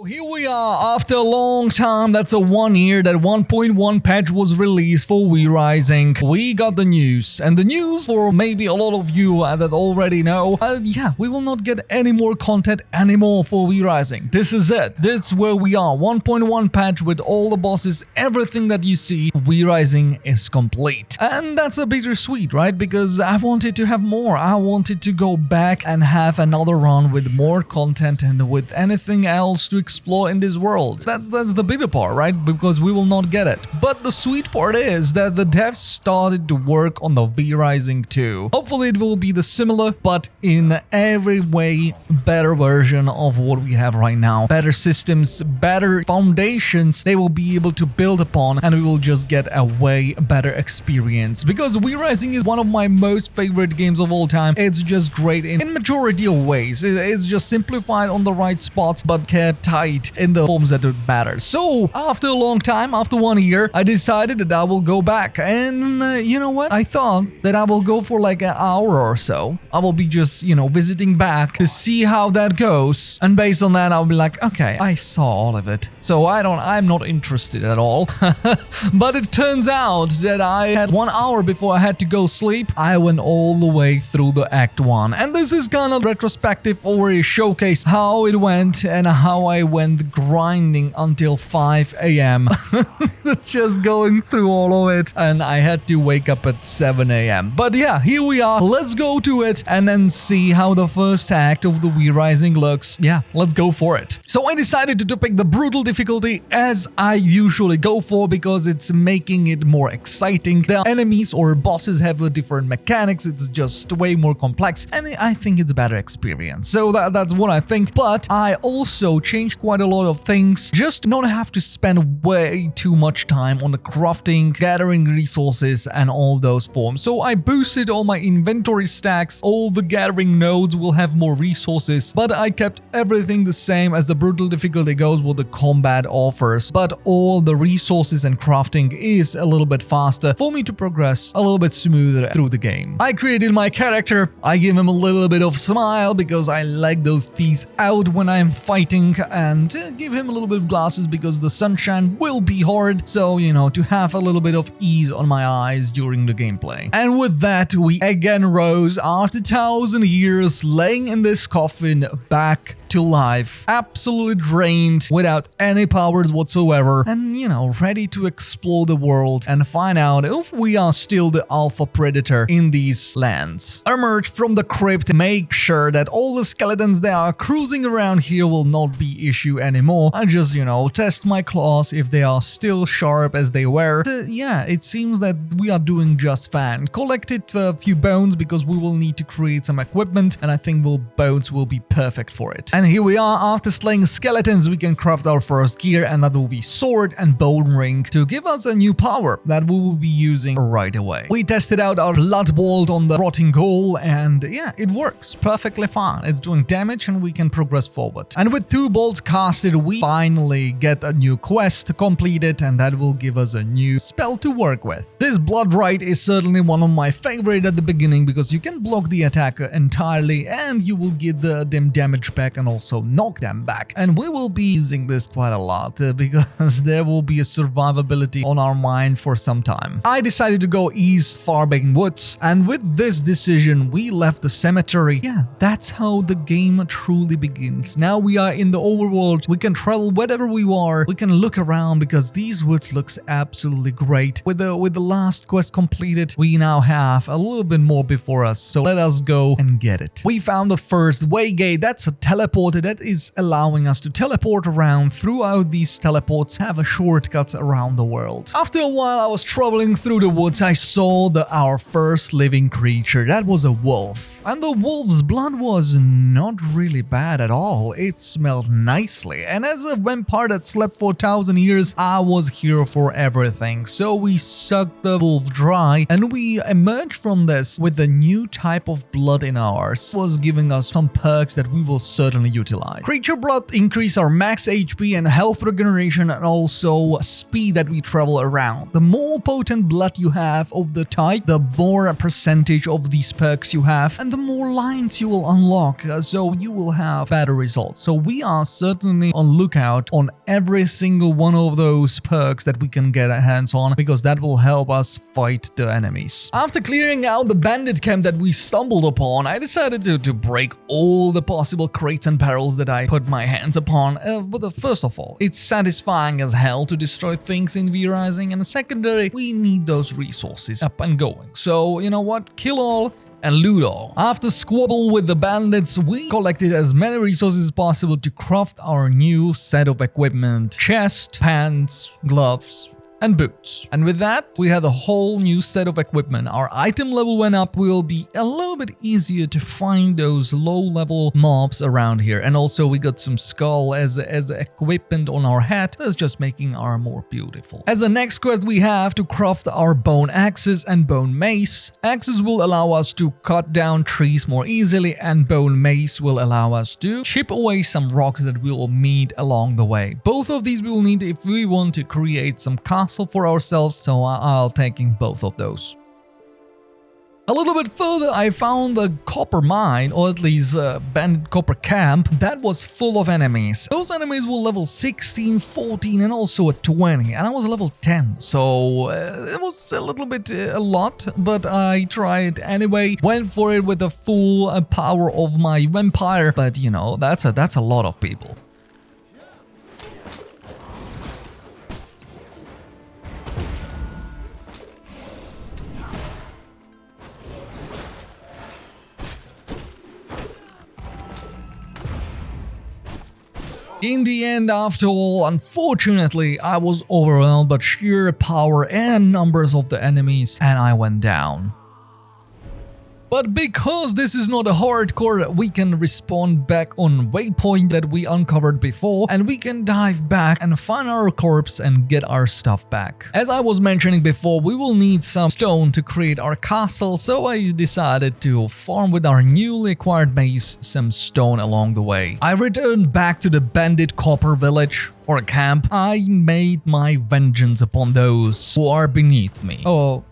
Here we are after a long time. That's a 1 year that 1.1 patch was released for We Rising. We got the news, and the news for maybe a lot of you that already know, yeah, we will not get any more content anymore for We Rising. This is it. This is where we are. 1.1 patch with all the bosses, everything that you see. We Rising is complete, and that's a bittersweet, right? Because I wanted to have more. I wanted to go back and have another run with more content and with anything else to explore in this world. That's the bitter part, right? Because we will not get it. But the sweet part is that the devs started to work on the We Rising 2. Hopefully it will be the similar, but in every way better version of what we have right now. Better systems, better foundations they will be able to build upon, and we will just get a way better experience. Because We Rising is one of my most favorite games of all time. It's just great in majority of ways. It's just simplified on the right spots, but kept tight in the forms that matter. So after a long time, after 1 year, I decided that I will go back, and you know what? I thought that I will go for like an hour or so. I will be just, visiting back to see how that goes, and based on that, I'll be like, okay, I saw all of it, so I'm not interested at all. But it turns out that I had 1 hour before I had to go sleep. I went all the way through the Act 1, and this is kind of retrospective over a showcase how it went and how I went grinding until 5 a.m. just going through all of it, and I had to wake up at 7 a.m. But yeah, here we are. Let's go to it and then see how the first act of the We Rising looks. Yeah, let's go for it. So I decided to pick the brutal difficulty as I usually go for because it's making it more exciting. The enemies or bosses have a different mechanics. It's just way more complex, and I think it's a better experience. So that's what I think. But I also changed quite a lot of things just to not have to spend way too much time on the crafting, gathering resources, and all those forms. So I boosted all my inventory stacks. All the gathering nodes will have more resources, but I kept everything the same as the brutal difficulty goes, what the combat offers. But all the resources and crafting is a little bit faster for me to progress a little bit smoother through the game. I created my character. I give him a little bit of smile because I like those teeth out when I'm fighting, and give him a little bit of glasses because the sunshine will be hard. So, to have a little bit of ease on my eyes during the gameplay. And with that, we again rose after 1,000 years laying in this coffin back to life, absolutely drained, without any powers whatsoever, and ready to explore the world and find out if we are still the alpha predator in these lands. I emerged from the crypt to make sure that all the skeletons that are cruising around here will not be issue anymore. I just, test my claws if they are still sharp as they were. Yeah, it seems that we are doing just fine. Collected a few bones because we will need to create some equipment, and I think bones will be perfect for it. And here we are. After slaying skeletons, we can craft our first gear, and that will be sword and bone ring to give us a new power that we will be using right away. We tested out our blood bolt on the rotting ghoul, and yeah, it works perfectly fine. It's doing damage and we can progress forward. And with 2 bolts casted, we finally get a new quest completed, and that will give us a new spell to work with. This blood rite is certainly one of my favorite at the beginning because you can block the attacker entirely and you will get them damage back and also knock them back. And we will be using this quite a lot because there will be a survivability on our mind for some time. I decided to go east Farbane Woods, and with this decision we left the cemetery. Yeah, that's how the game truly begins. Now we are in the overworld. We can travel wherever we are. We can look around because these woods looks absolutely great. With the last quest completed, we now have a little bit more before us. So let us go and get it. We found the first way gate. That's a teleporter that is allowing us to teleport around throughout these teleports, have a shortcuts around the world. After a while I was traveling through the woods, I saw our first living creature. That was a wolf. And the wolf's blood was not really bad at all. It smelled nicely. And as a vampire that slept for 1,000 years, I was here for everything. So we sucked the wolf dry and we emerged from this with a new type of blood in ours. It was giving us some perks that we will certainly utilize. Creature blood increase our max HP and health regeneration, and also speed that we travel around. The more potent blood you have of the type, the more percentage of these perks you have, and the more lines you will unlock, so you will have better results. So we are certainly certainly on lookout on every single one of those perks that we can get our hands on, because that will help us fight the enemies. After clearing out the bandit camp that we stumbled upon, I decided to break all the possible crates and barrels that I put my hands upon. But first of all, it's satisfying as hell to destroy things in V-Rising, and secondary, we need those resources up and going. So, you know what? Kill all and loot all. After squabble with the bandits, we collected as many resources as possible to craft our new set of equipment: chest, pants, gloves, and boots. And with that, we had a whole new set of equipment. Our item level went up. Will be a little bit easier to find those low-level mobs around here. And also we got some skull as equipment on our hat. That's just making our more beautiful. As the next quest, we have to craft our bone axes and bone mace. Axes will allow us to cut down trees more easily, and bone mace will allow us to chip away some rocks that we will meet along the way. Both of these we will need if we want to create some castle for ourselves, so I'll taking both of those. A little bit further, I found a copper mine, or at least a bandit copper camp that was full of enemies. Those enemies were level 16, 14, and also at 20, and I was level 10, so it was a little bit a lot, but I tried anyway. Went for it with the full power of my vampire, but you know, that's a lot of people. In the end, after all, unfortunately, I was overwhelmed by sheer power and numbers of the enemies, and I went down. But because this is not a hardcore, we can respawn back on waypoint that we uncovered before, and we can dive back and find our corpse and get our stuff back. As I was mentioning before, we will need some stone to create our castle, so I decided to farm with our newly acquired base some stone along the way. I returned back to the bandit copper village, or camp. I made my vengeance upon those who are beneath me. Oh,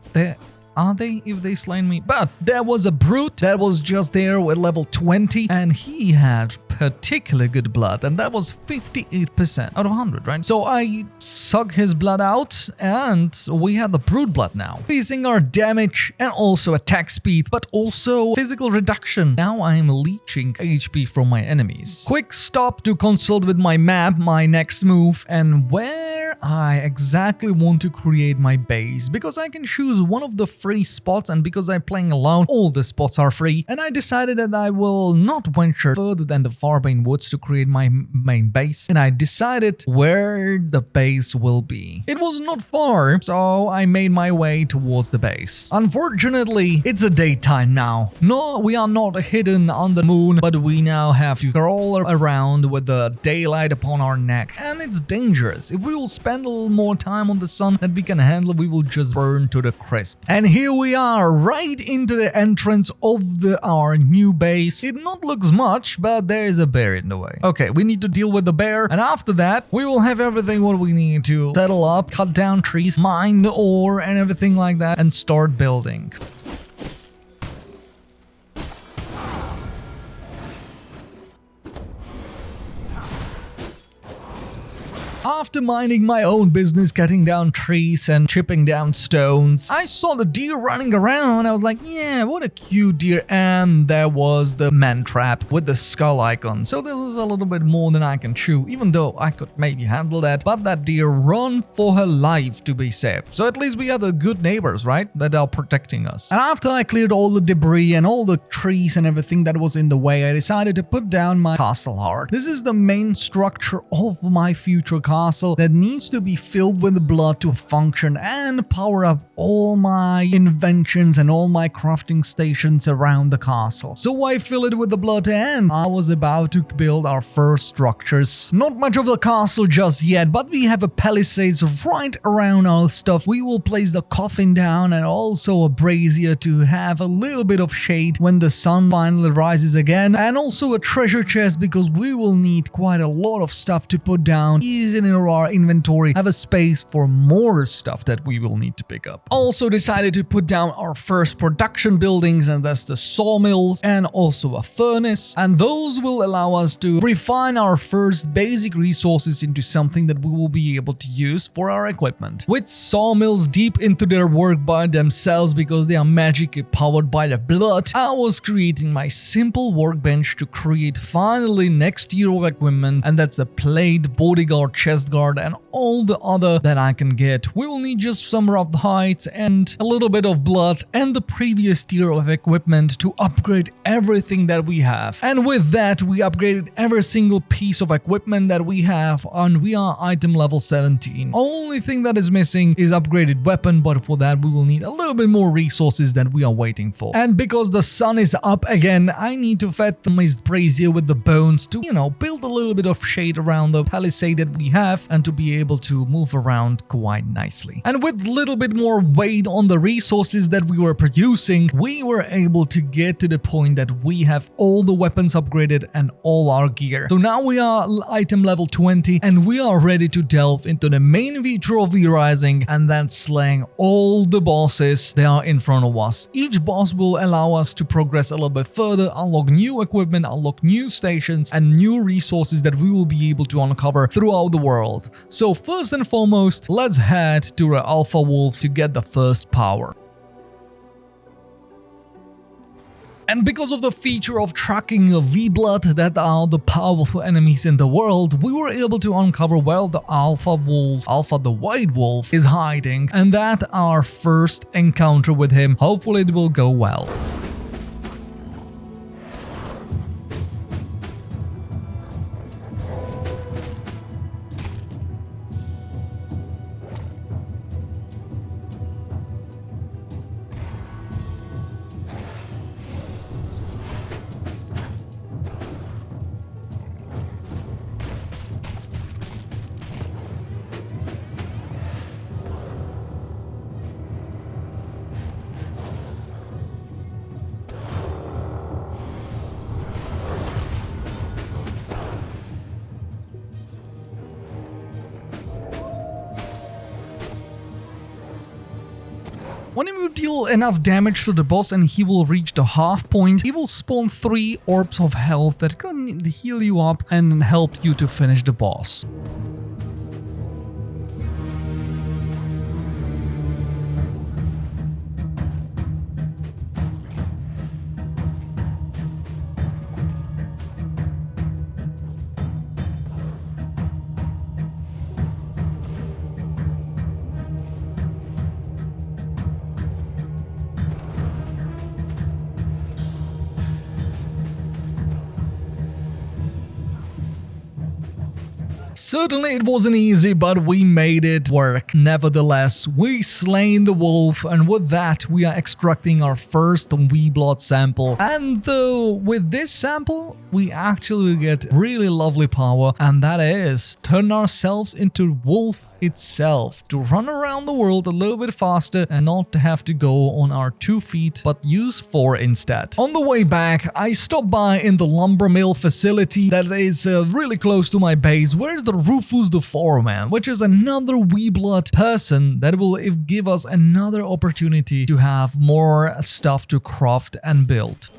are they, if they slain me? But there was a brute that was just there with level 20, and he had particularly good blood, and that was 58% out of 100, right? So I sucked his blood out, and we have the brute blood now, increasing our damage and also attack speed, but also physical reduction. Now I'm leeching HP from my enemies. Quick stop to consult with my map, my next move, and where I exactly want to create my base, because I can choose one of the free spots, and because I'm playing alone, all the spots are free, and I decided that I will not venture further than the Farbane Woods to create my main base, and I decided where the base will be. It was not far, so I made my way towards the base. Unfortunately, it's a daytime now. No, we are not hidden on the moon, but we now have to crawl around with the daylight upon our neck, and it's dangerous. If we will spend a little more time on the sun that we can handle, we will just burn to the crisp. And here we are, right into the entrance of our new base. It not looks much, but there is a bear in the way. Okay, we need to deal with the bear, and after that, we will have everything what we need to settle up, cut down trees, mine the ore, and everything like that, and start building. After minding my own business, cutting down trees and chipping down stones, I saw the deer running around. I was like, yeah, what a cute deer. And there was the man trap with the skull icon. So this is a little bit more than I can chew, even though I could maybe handle that. But that deer run for her life to be safe. So at least we have the good neighbors, right? That are protecting us. And after I cleared all the debris and all the trees and everything that was in the way, I decided to put down my castle heart. This is the main structure of my future castle that needs to be filled with blood to function and power up all my inventions and all my crafting stations around the castle. So I fill it with the blood, and I was about to build our first structures. Not much of the castle just yet, but we have a palisades right around our stuff. We will place the coffin down and also a brazier to have a little bit of shade when the sun finally rises again, and also a treasure chest because we will need quite a lot of stuff to put down. Easy can in our inventory have a space for more stuff that we will need to pick up. Also decided to put down our first production buildings, and that's the sawmills and also a furnace, and those will allow us to refine our first basic resources into something that we will be able to use for our equipment. With sawmills deep into their work by themselves because they are magically powered by the blood, I was creating my simple workbench to create finally next tier of equipment, and that's a plate, bodyguard, chest guard, and all the other that I can get. We will need just some rough hides and a little bit of blood and the previous tier of equipment to upgrade everything that we have. And with that, we upgraded every single piece of equipment that we have, and we are item level 17. Only thing that is missing is upgraded weapon, but for that we will need a little bit more resources that we are waiting for. And because the sun is up again, I need to fed the mist brazier with the bones to, build a little bit of shade around the palisade that we have and to be able to move around quite nicely. And with a little bit more weight on the resources that we were producing, we were able to get to the point that we have all the weapons upgraded and all our gear. So now we are item level 20 and we are ready to delve into the main feature of V-Rising, and that's slaying all the bosses that are in front of us. Each boss will allow us to progress a little bit further, unlock new equipment, unlock new stations and new resources that we will be able to uncover throughout the world. So first and foremost, let's head to the Alpha Wolf to get the first power. And because of the feature of tracking V-Blood that are the powerful enemies in the world, we were able to uncover where the Alpha the White Wolf, is hiding, and that our first encounter with him. Hopefully it will go well. When you deal enough damage to the boss and he will reach the half point, he will spawn 3 orbs of health that can heal you up and help you to finish the boss. Certainly it wasn't easy, but we made it work. Nevertheless, we slain the wolf, and with that we are extracting our first V-Blood sample. And though with this sample we actually get really lovely power, and that is turn ourselves into wolf itself, to run around the world a little bit faster and not to have to go on our 2 feet but use 4 instead. On the way back, I stopped by in the lumber mill facility that is really close to my base, where's the Rufus the Foreman, which is another V-Blood person that will give us another opportunity to have more stuff to craft and build.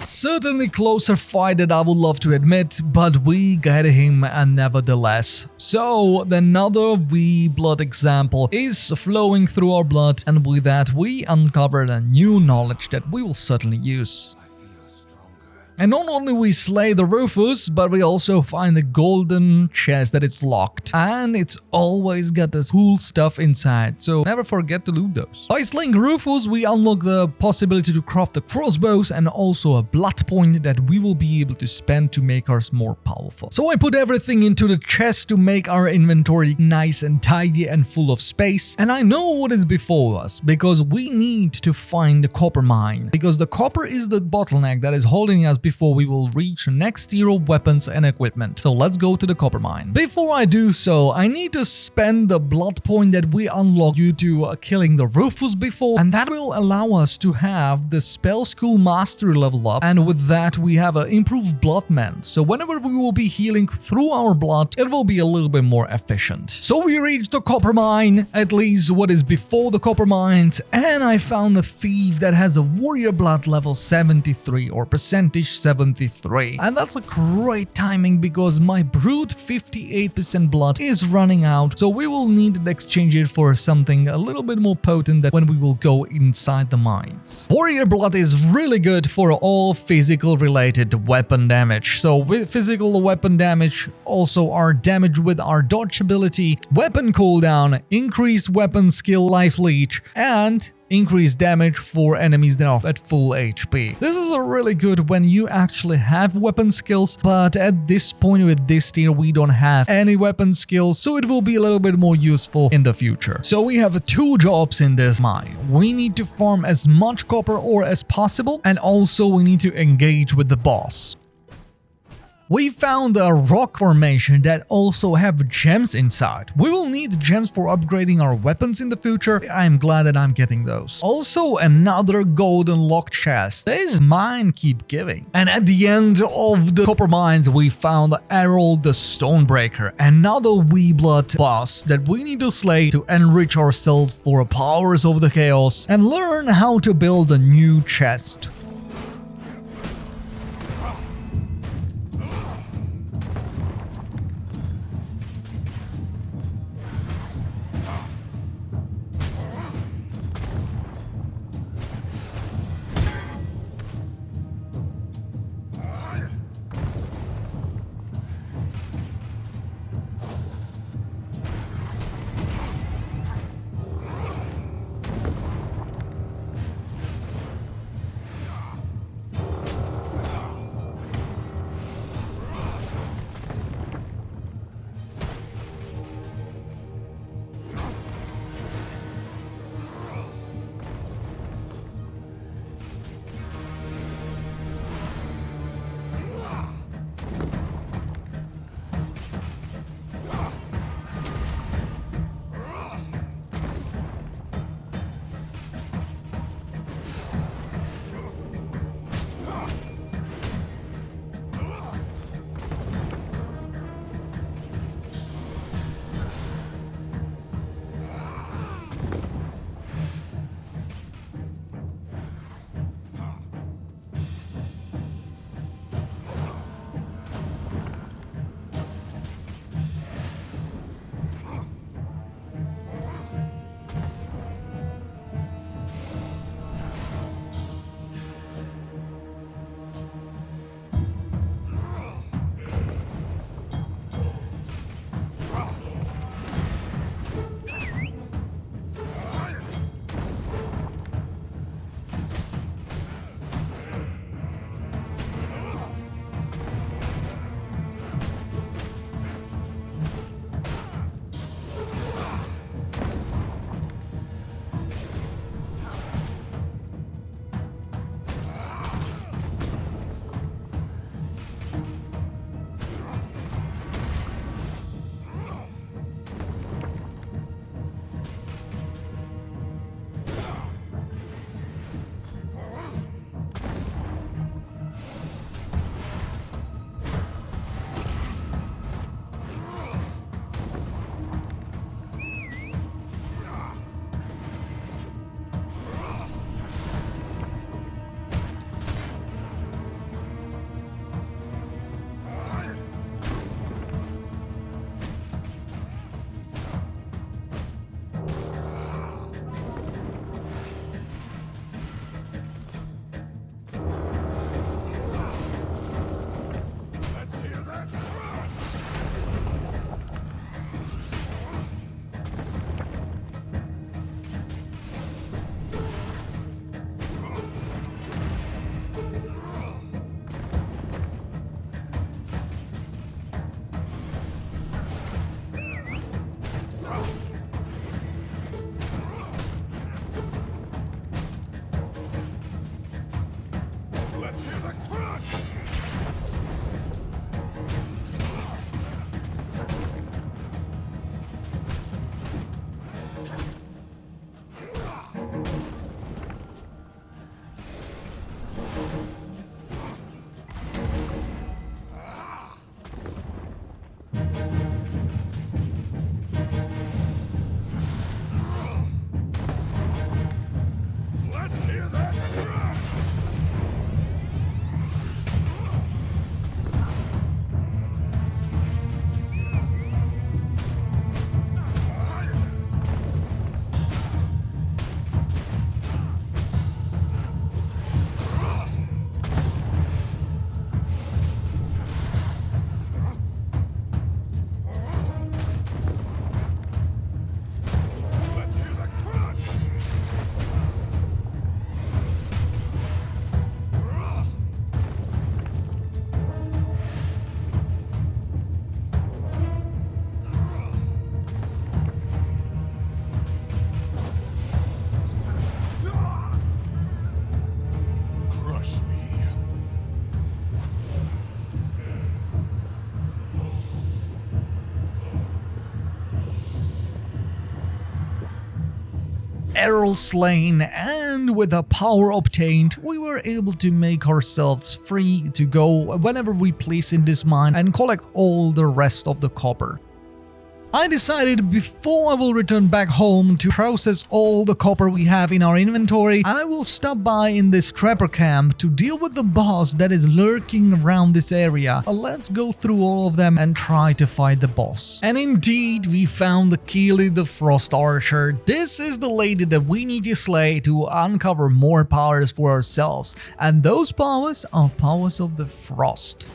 Certainly closer fight that I would love to admit, but we get him nevertheless. So another V blood example is flowing through our blood, and with that we uncovered a new knowledge that we will certainly use. And not only we slay the Rufus, but we also find the golden chest that is locked. And it's always got the cool stuff inside, so never forget to loot those. By slaying Rufus, we unlock the possibility to craft the crossbows and also a blood point that we will be able to spend to make us more powerful. So I put everything into the chest to make our inventory nice and tidy and full of space. And I know what is before us, because we need to find the copper mine. Because the copper is the bottleneck that is holding us before we will reach the next tier of weapons and equipment. So let's go to the copper mine. Before I do so, I need to spend the blood point that we unlocked due to killing the Rufus before, and that will allow us to have the spell school mastery level up, and with that we have an improved blood mend. So whenever we will be healing through our blood, it will be a little bit more efficient. So we reached the copper mine, at least what is before the copper mines, and I found a thief that has a warrior blood level 73 or percentage 73, and that's a great timing because my brute 58% blood is running out, so we will need to exchange it for something a little bit more potent that when we will go inside the mines. Warrior blood is really good for all physical related weapon damage. So with physical weapon damage, also our damage with our dodge ability, weapon cooldown, increased weapon skill life leech, and increased damage for enemies that are at full HP. This is a really good when you actually have weapon skills, but at this point with this tier we don't have any weapon skills, so it will be a little bit more useful in the future. So we have two jobs in this mine. We need to farm as much copper ore as possible, and also we need to engage with the boss. We found a rock formation that also have gems inside. We will need gems for upgrading our weapons in the future. I'm glad that I'm getting those. Also another golden lock chest. This mine keep giving. And at the end of the copper mines we found Errol the Stonebreaker, another wee blood boss that we need to slay to enrich ourselves for powers of the chaos and learn how to build a new chest. Errol slain, and with the power obtained, we were able to make ourselves free to go whenever we please in this mine and collect all the rest of the copper. I decided before I will return back home to process all the copper we have in our inventory, I will stop by in this trapper camp to deal with the boss that is lurking around this area. Let's go through all of them and try to fight the boss. And indeed, we found the Keely the Frost Archer. This is the lady that we need to slay to uncover more powers for ourselves. And those powers are powers of the Frost.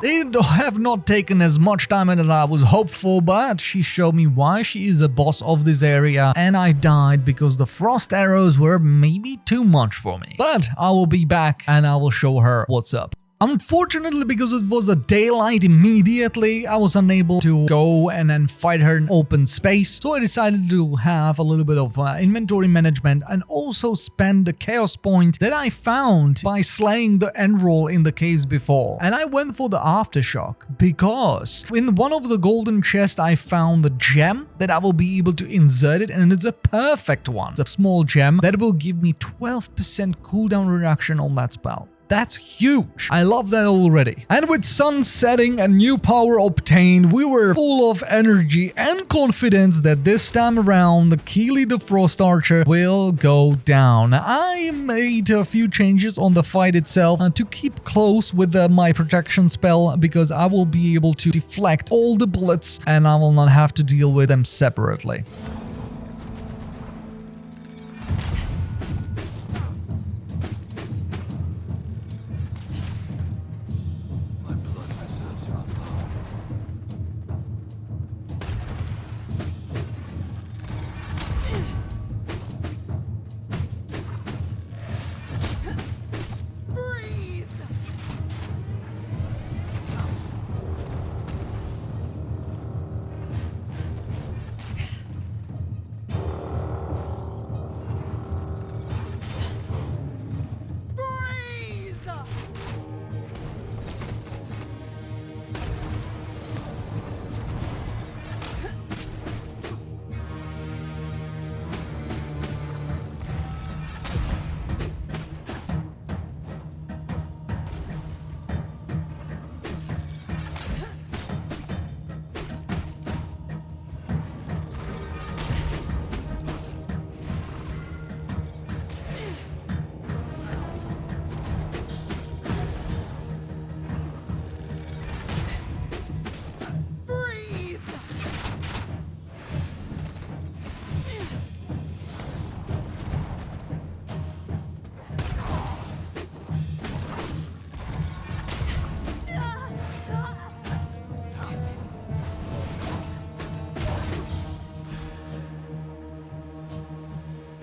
It have not taken as much time as I was hopeful, but she showed me why she is a boss of this area, and I died because the frost arrows were maybe too much for me. But I will be back and I will show her what's up. Unfortunately, because it was a daylight immediately, I was unable to go and then fight her in open space, so I decided to have a little bit of inventory management and also spend the chaos point that I found by slaying the end roll in the caves before. And I went for the aftershock because in one of the golden chests I found the gem that I will be able to insert it, and it's a perfect one. It's a small gem that will give me 12% cooldown reduction on that spell. That's huge. I love that already. And with sun setting and new power obtained, we were full of energy and confidence that this time around the Keely the Frost Archer will go down. I made a few changes on the fight itself to keep close with my protection spell, because I will be able to deflect all the bullets and I will not have to deal with them separately.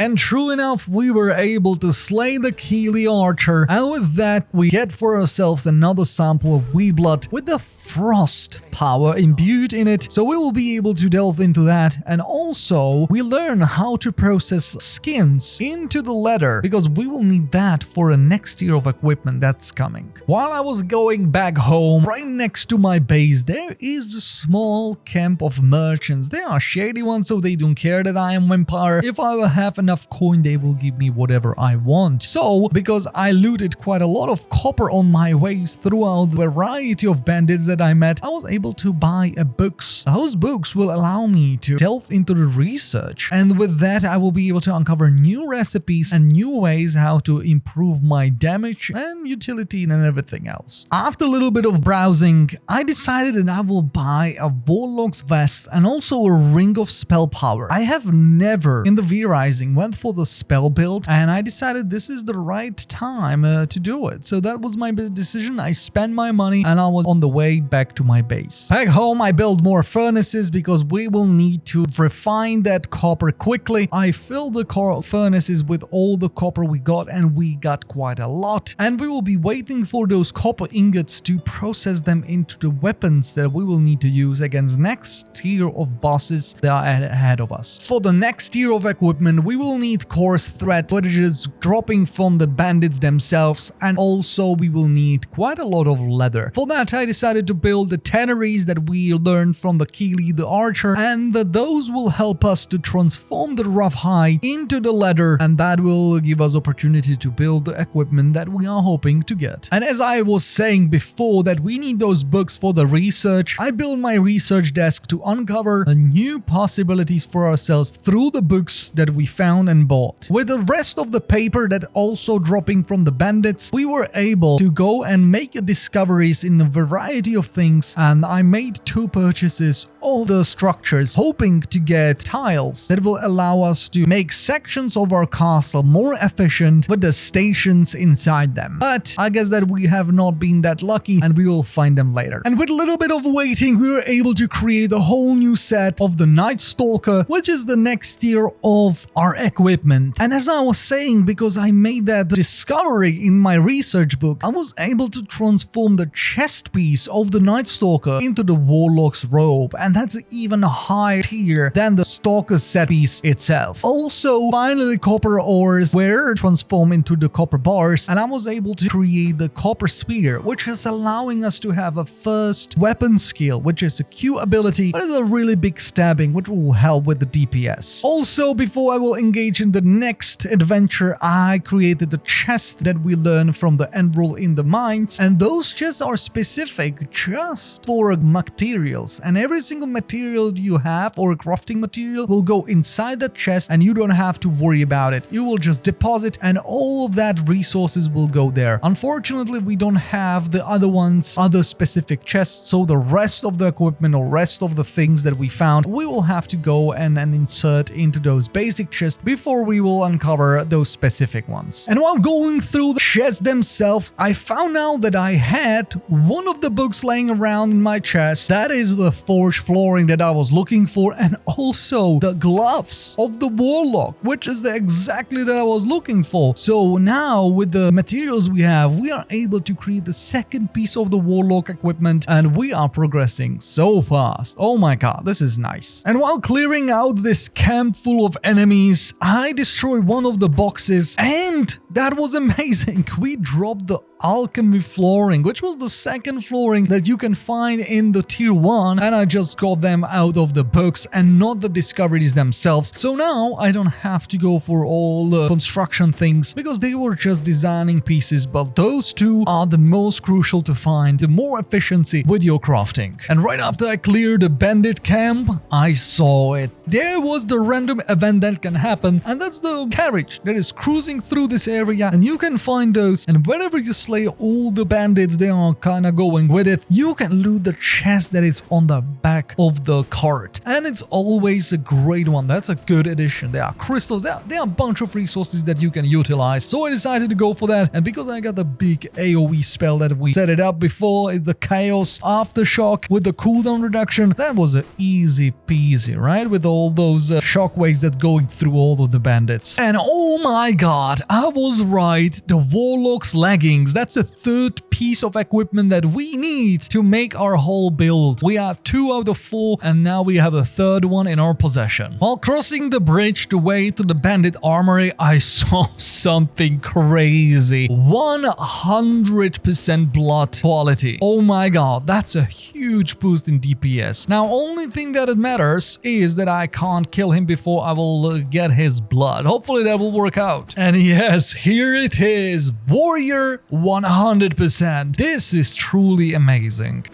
And true enough, we were able to slay the Keely Archer, and with that we get for ourselves another sample of Weeblood with the frost power imbued in it, so we will be able to delve into that. And also we learn how to process skins into the leather, because we will need that for a next tier of equipment that's coming. While I was going back home, right next to my base there is a small camp of merchants. They are shady ones, so they don't care that I am vampire. If I have enough coin, they will give me whatever I want. So because I looted quite a lot of copper on my ways throughout the variety of bandits that I met, I was able to buy books. Those books will allow me to delve into the research, and with that I will be able to uncover new recipes and new ways how to improve my damage and utility and everything else. After a little bit of browsing, I decided that I will buy a Warlock's vest and also a ring of spell power. I have never in the V-Rising went for the spell build, and I decided this is the right time to do it. So that was my decision. I spent my money and I was on the way back to my base. Back home I built more furnaces because we will need to refine that copper quickly. I filled the furnaces with all the copper we got, and we got quite a lot, and we will be waiting for those copper ingots to process them into the weapons that we will need to use against next tier of bosses that are ahead of us. For the next tier of equipment we will need coarse thread, which is dropping from the bandits themselves, and also we will need quite a lot of leather. For that I decided to build the tanneries that we learned from the Keely the Archer, and those will help us to transform the rough hide into the leather, and that will give us opportunity to build the equipment that we are hoping to get. And as I was saying before that we need those books for the research, I built my research desk to uncover new possibilities for ourselves through the books that we found and bought. With the rest of the paper that also dropping from the bandits, we were able to go and make discoveries in a variety of things, and I made 2 purchases of the structures, hoping to get tiles that will allow us to make sections of our castle more efficient with the stations inside them. But I guess that we have not been that lucky, and we will find them later. And with a little bit of waiting, we were able to create a whole new set of the Night Stalker, which is the next tier of our equipment. And as I was saying, because I made that discovery in my research book, I was able to transform the chest piece of the Night Stalker into the Warlock's robe, and that's even higher tier than the Stalker's set piece itself. Also, finally copper ores were transformed into the copper bars, and I was able to create the copper spear, which is allowing us to have a first weapon skill, which is a Q ability, but it's a really big stabbing, which will help with the DPS. Also, before I will engage in the next adventure, I created the chest that we learned from the end rule in the mines, and those chests are specific just for materials, and every single material you have or a crafting material will go inside that chest, and you don't have to worry about it. You will just deposit and all of that resources will go there. Unfortunately, we don't have the other specific chests, so the rest of the equipment or rest of the things that we found, we will have to go and insert into those basic chests before we will uncover those specific ones. And while going through the chests themselves, I found out that I had one of the books laying around in my chest. That is the forge flooring that I was looking for, and also the gloves of the Warlock, which is exactly that I was looking for. So now with the materials we have, we are able to create the second piece of the Warlock equipment, and we are progressing so fast. Oh my god, this is nice. And while clearing out this camp full of enemies, I destroyed one of the boxes, and that was amazing. We dropped the alchemy flooring, which was the second flooring that you can find in the tier 1, and I just got them out of the books and not the discoveries themselves. So now I don't have to go for all the construction things because they were just designing pieces, but those two are the most crucial to find, the more efficiency with your crafting. And right after I cleared the bandit camp, I saw it. There was the random event that can happen, and that's the carriage that is cruising through this area area, and you can find those, and whenever you slay all the bandits they are kind of going with it, you can loot the chest that is on the back of the cart, and it's always a great one. That's a good addition. There are crystals, there are a bunch of resources that you can utilize, so I decided to go for that. And because I got the big AoE spell that we set it up before, the Chaos Aftershock with the cooldown reduction, that was a easy peasy, right? With all those shockwaves that going through all of the bandits. And oh my god, I was right, the Warlock's leggings, that's the third piece of equipment that we need to make our whole build. We have 2 out of 4, and now we have a third one in our possession. While crossing the bridge the way to the bandit armory, I saw something crazy. 100% blood quality. Oh my god, that's a huge boost in DPS. Now, only thing that it matters is that I can't kill him before I will get his blood. Hopefully that will work out. And yes, here it is. Warrior 100%. This is truly amazing.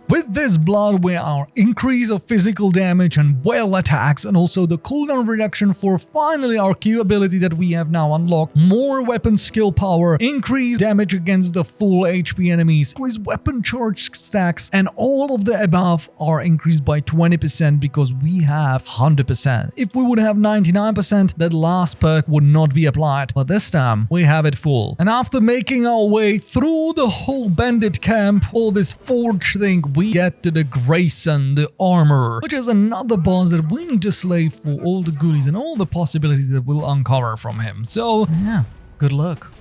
With this blood, we are increase of physical damage and well attacks, and also the cooldown reduction for finally our Q ability that we have now unlocked, more weapon skill power, increased damage against the full HP enemies, increased weapon charge stacks, and all of the above are increased by 20% because we have 100%. If we would have 99%, that last perk would not be applied, but this time we have it full. And after making our way through the whole bandit camp, all this forge thing, we get to the Grayson, the armor, which is another boss that we need to slay for all the goodies and all the possibilities that we'll uncover from him. So, yeah, good luck.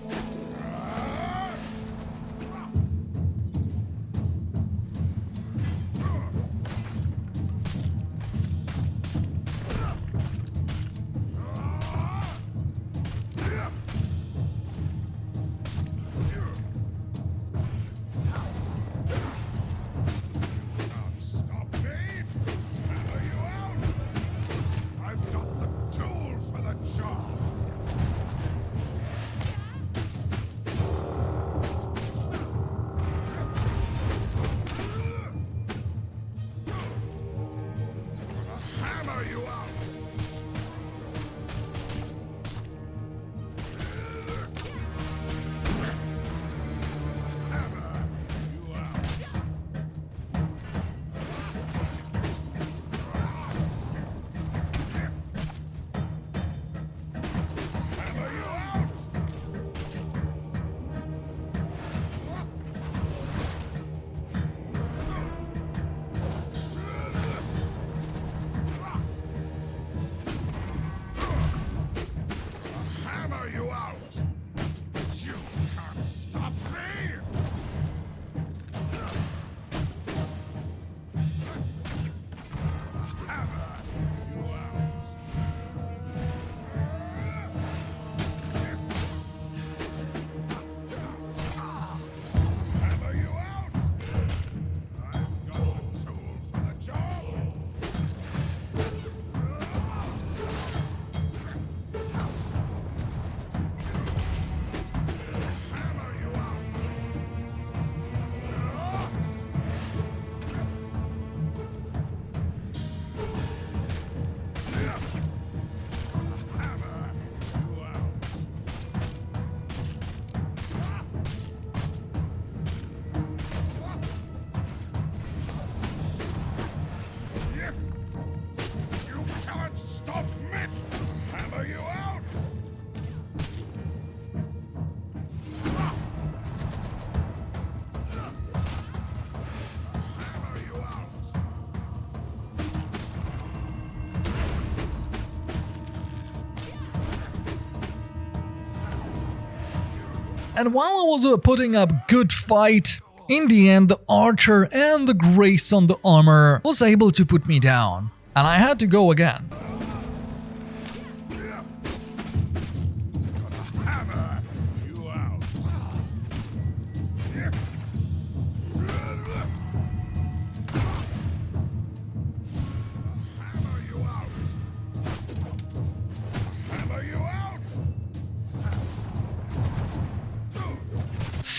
And while I was putting up good fight, in the end the archer and the grace on the armor was able to put me down, and I had to go again.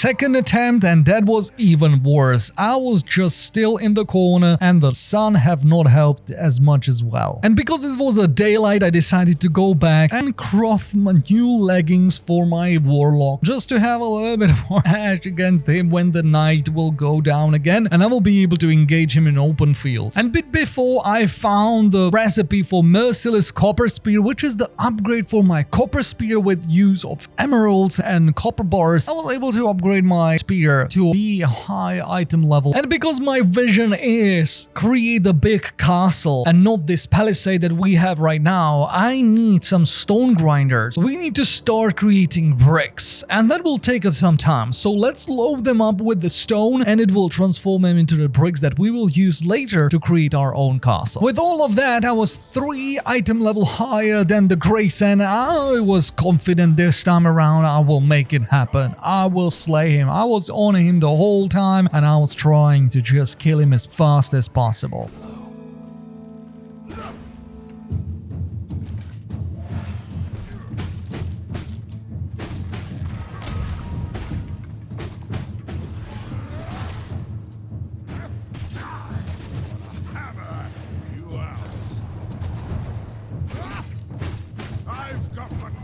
second attempt, and that was even worse. I was just still in the corner, and the sun have not helped as much as well. And because it was a daylight, I decided to go back and craft my new leggings for my warlock, just to have a little bit more edge against him when the night will go down again, and I will be able to engage him in open field. And bit before I found the recipe for Merciless Copper Spear, which is the upgrade for my copper spear with use of emeralds and copper bars. I was able to upgrade my spear to be a high item level. And because my vision is create a big castle and not this palisade that we have right now, I need some stone grinders. We need to start creating bricks, and that will take us some time. So let's load them up with the stone, and it will transform them into the bricks that we will use later to create our own castle. With all of that, I was 3 item level higher than the Grayson. I was confident this time around I will make it happen. I will slay him. I was on him the whole time, and I was trying to just kill him as fast as possible.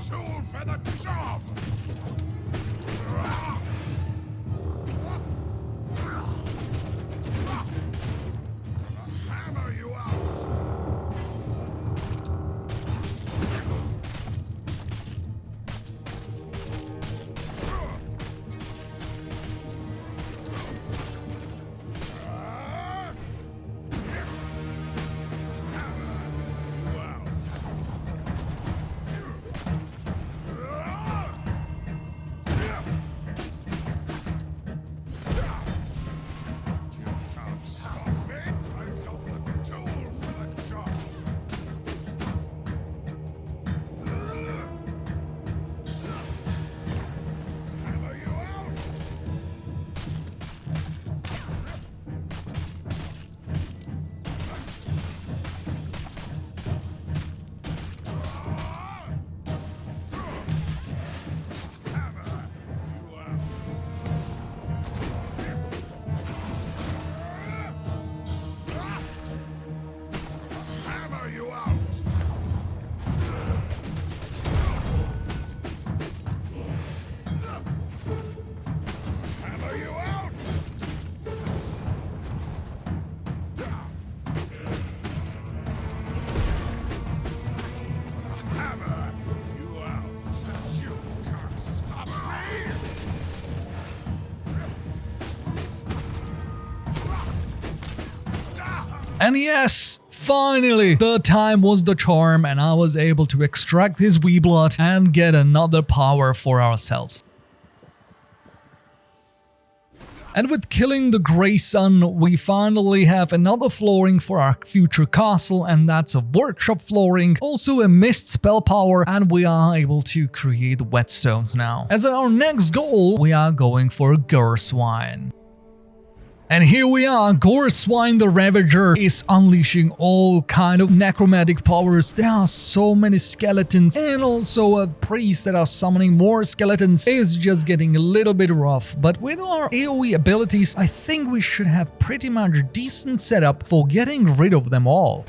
Tool for the job! Hammer you out! And yes, finally, the time was the charm, and I was able to extract his wee blood and get another power for ourselves. And with killing the Grey Sun, we finally have another flooring for our future castle, and that's a workshop flooring, also a mist spell power, and we are able to create whetstones now. As our next goal, we are going for Goreswine. And here we are, Goreswine the Ravager is unleashing all kind of necromantic powers. There are so many skeletons, and also a priest that are summoning more skeletons. It's just getting a little bit rough, but with our AoE abilities, I think we should have pretty much a decent setup for getting rid of them all.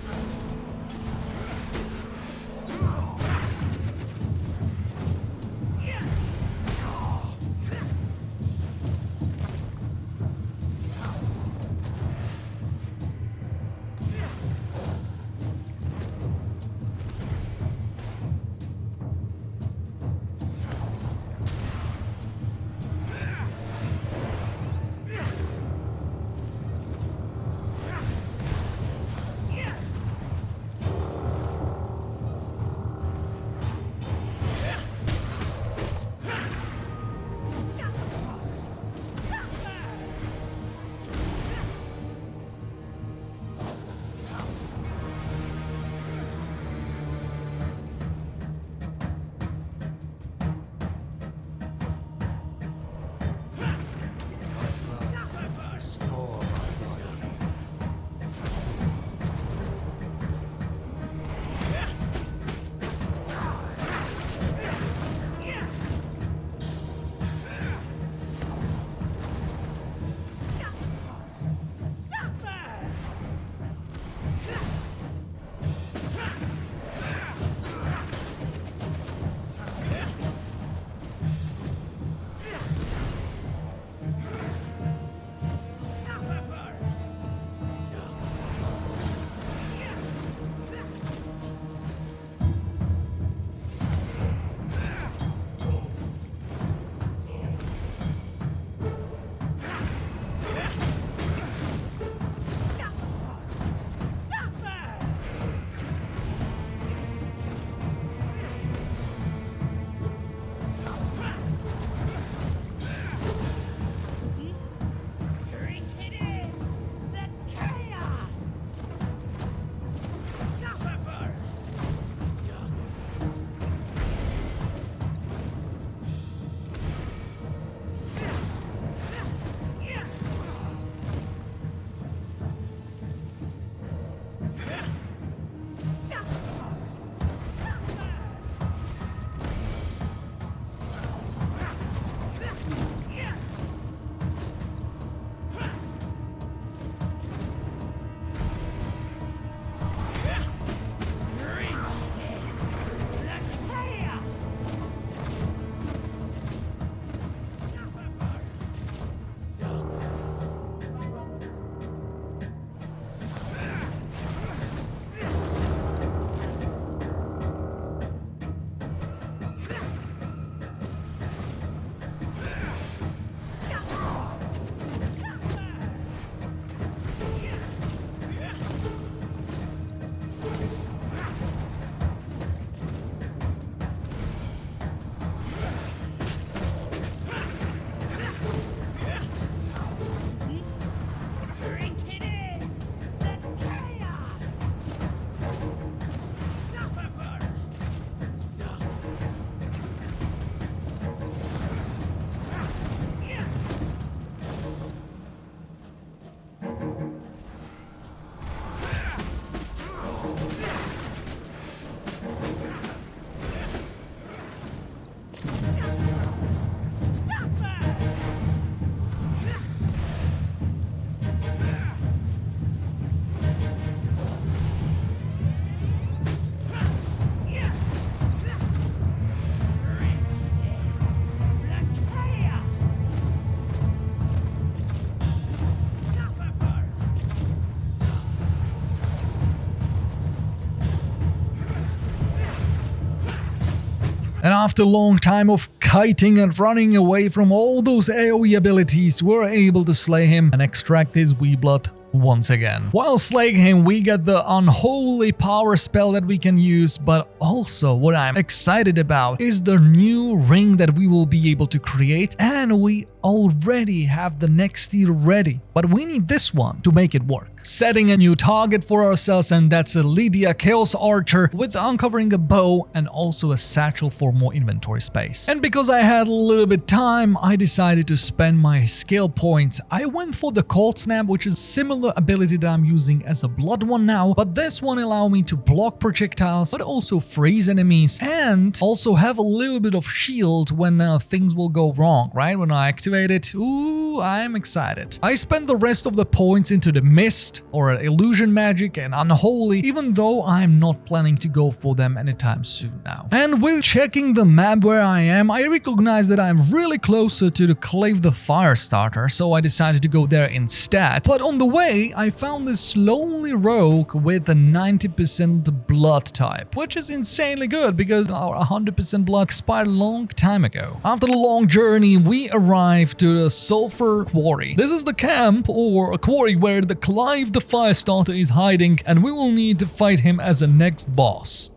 And after a long time of kiting and running away from all those AoE abilities, we're able to slay him and extract his wee blood once again. While slaying him, we get the unholy power spell that we can use, but also what I'm excited about is the new ring that we will be able to create, and we already have the next tier ready, but we need this one to make it work. Setting a new target for ourselves, and that's a Lydia Chaos Archer with uncovering a bow and also a satchel for more inventory space. And because I had a little bit time, I decided to spend my skill points. I went for the Cold Snap, which is similar ability that I'm using as a blood one now, but this one allow me to block projectiles, but also freeze enemies, and also have a little bit of shield when things will go wrong, right? When I activate it. Ooh, I'm excited. I spent the rest of the points into the Mist or Illusion Magic and Unholy, even though I'm not planning to go for them anytime soon now. And with checking the map where I am, I recognize that I'm really closer to the Clave the Firestarter, so I decided to go there instead. But on the way, I found this lonely rogue with a 90% blood type, which is insanely good because our 100% blood expired a long time ago. After the long journey, we arrived to the Sulfur Quarry. This is the camp or a quarry where the Clave the Firestarter is hiding, and we will need to fight him as the next boss.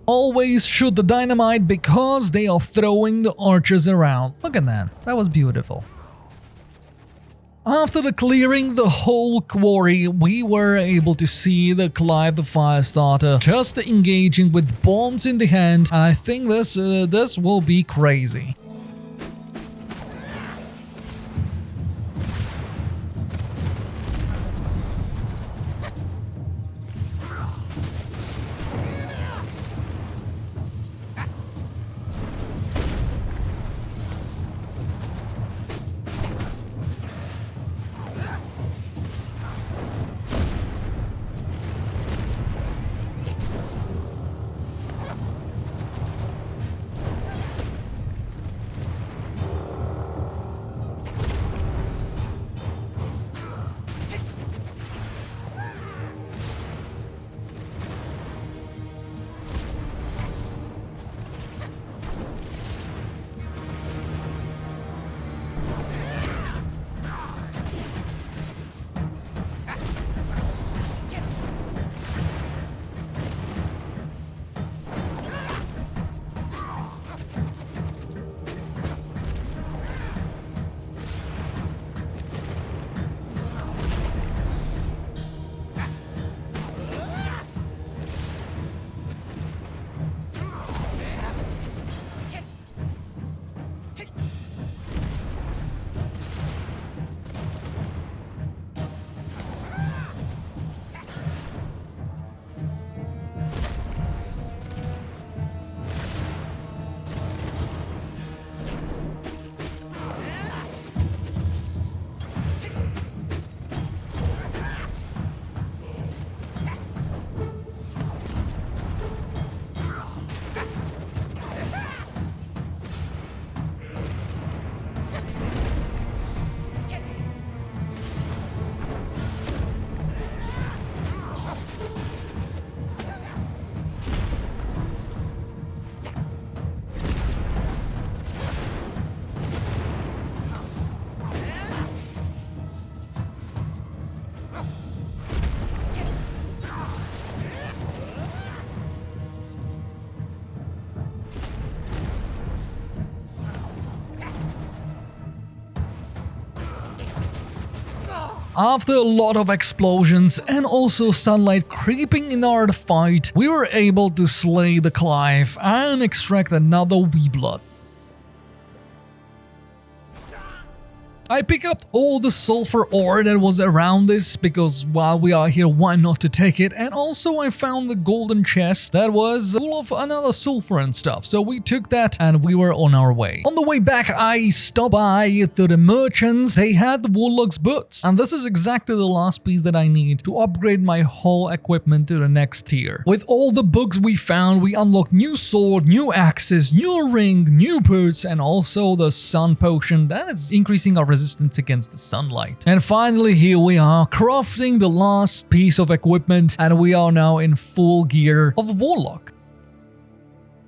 Always shoot the dynamite because they are throwing the archers around. Look at that. That was beautiful. After clearing the whole quarry, we were able to see the Clave the Firestarter just engaging with bombs in the hand, and I think this will be crazy. After a lot of explosions and also sunlight creeping in our fight, we were able to slay the Clave and extract another wee blood. I pick up all the sulfur ore that was around this because while we are here, why not to take it? And also I found the golden chest that was full of another sulfur and stuff. So we took that and we were on our way. On the way back, I stopped by to the merchants. They had the Warlock's boots. And this is exactly the last piece that I need to upgrade my whole equipment to the next tier. With all the books we found, we unlocked new sword, new axes, new ring, new boots, and also the sun potion that is increasing our resistance against the sunlight. And finally, here we are crafting the last piece of equipment, and we are now in full gear of a Warlock.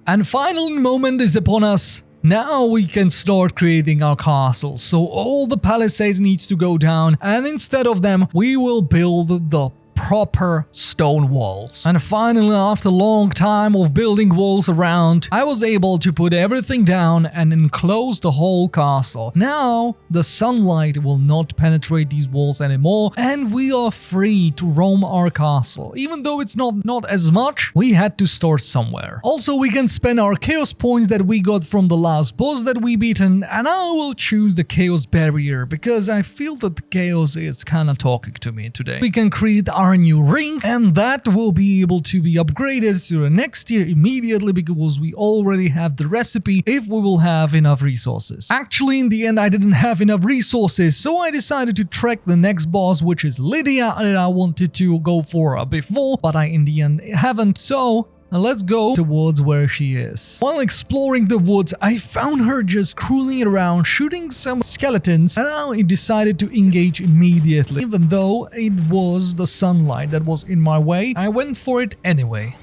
And final moment is upon us. Now we can start creating our castle. So all the palisades needs to go down, and instead of them, we will build the proper stone walls. And finally, after a long time of building walls around, I was able to put everything down and enclose the whole castle. Now the sunlight will not penetrate these walls anymore, and we are free to roam our castle. Even though it's not as much, we had to start somewhere. Also, we can spend our chaos points that we got from the last boss that we beaten, and I will choose the chaos barrier because I feel that the chaos is kind of talking to me today. We can create our new ring, and that will be able to be upgraded to the next tier immediately because we already have the recipe if we will have enough resources. Actually, in the end, I didn't have enough resources, so I decided to track the next boss, which is Lydia, that I wanted to go for before, but I in the end haven't. So let's go towards where she is. While exploring the woods, I found her just cruising around, shooting some skeletons, and I decided to engage immediately. Even though it was the sunlight that was in my way, I went for it anyway.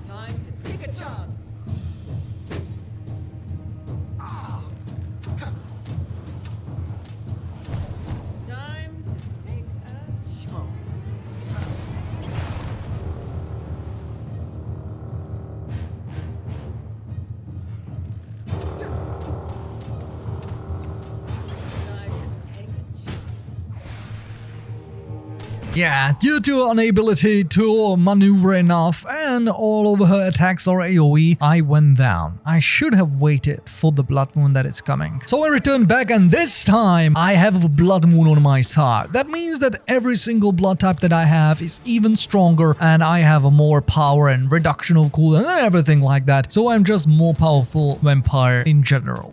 Time to take a chance. Time to take a chance. Time to take a chance. Yeah, due to her inability to maneuver enough and all of her attacks are AoE, I went down. I should have waited for the blood moon that is coming. So I returned back, and this time I have a blood moon on my side. That means that every single blood type that I have is even stronger, and I have a more power and reduction of cooldown and everything like that. So I'm just more powerful vampire in general.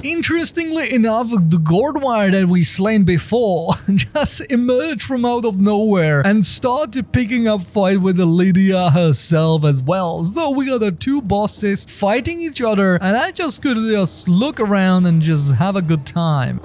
Interestingly enough, the Gordwire that we slain before just emerged from out of nowhere and started picking up fight with Lydia herself as well. So we got the two bosses fighting each other, and I just could just look around and just have a good time.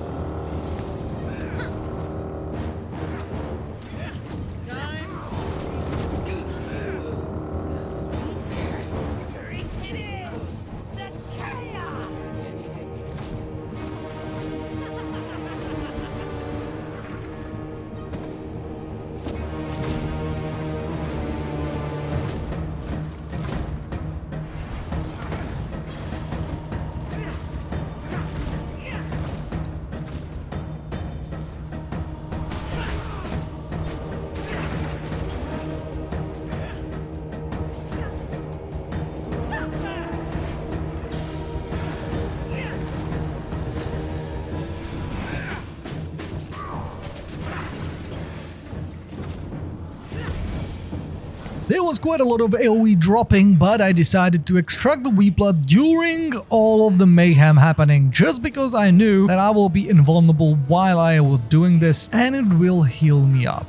There was quite a lot of AoE dropping, but I decided to extract the weak blood during all of the mayhem happening, just because I knew that I will be invulnerable while I was doing this, and it will heal me up.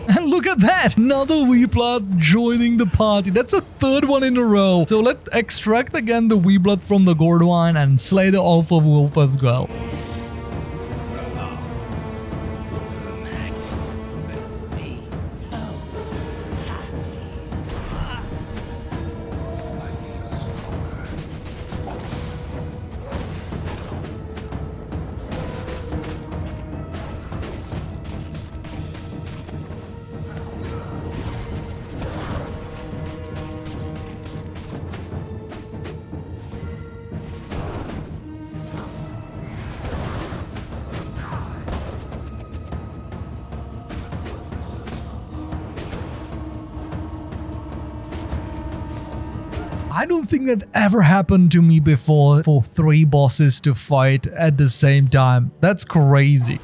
And look at that! Another Weeblood joining the party. That's a third one in a row. So let's extract again the Weeblood from the Gordwine and slay the Alpha Wolf as well. I don't think that ever happened to me before for 3 bosses to fight at the same time. That's crazy.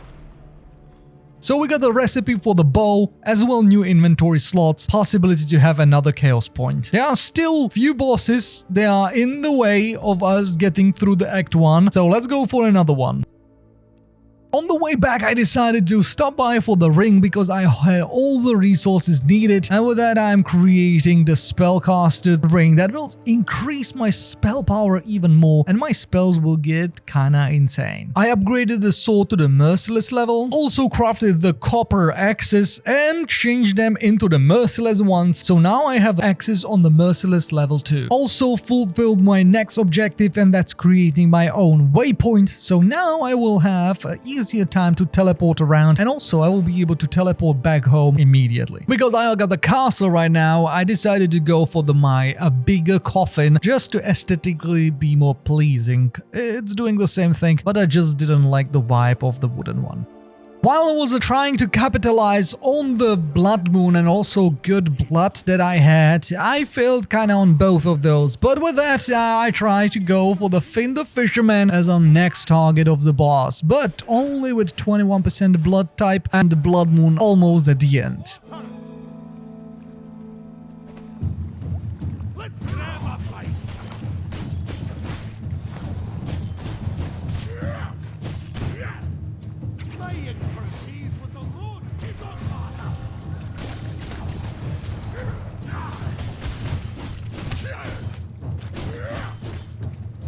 So we got the recipe for the bow, as well new inventory slots, possibility to have another chaos point. There are still few bosses, they are in the way of us getting through the Act 1, so let's go for another one. On the way back, I decided to stop by for the ring because I had all the resources needed, and with that I'm creating the spellcaster ring that will increase my spell power even more, and my spells will get kinda insane. I upgraded the sword to the merciless level, also crafted the copper axes and changed them into the merciless ones, so now I have axes on the merciless level too. Also fulfilled my next objective, and that's creating my own waypoint, so now I will have easier time to teleport around, and also I will be able to teleport back home immediately. Because I got the castle right now, I decided to go for a bigger coffin just to aesthetically be more pleasing. It's doing the same thing, but I just didn't like the vibe of the wooden one. While I was trying to capitalize on the blood moon and also good blood that I had, I failed kinda on both of those. But with that, I tried to go for the Finn the Fisherman as our next target of the boss, but only with 21% blood type and the blood moon almost at the end. Let's grab a fight. My expertise with the road is unmatched.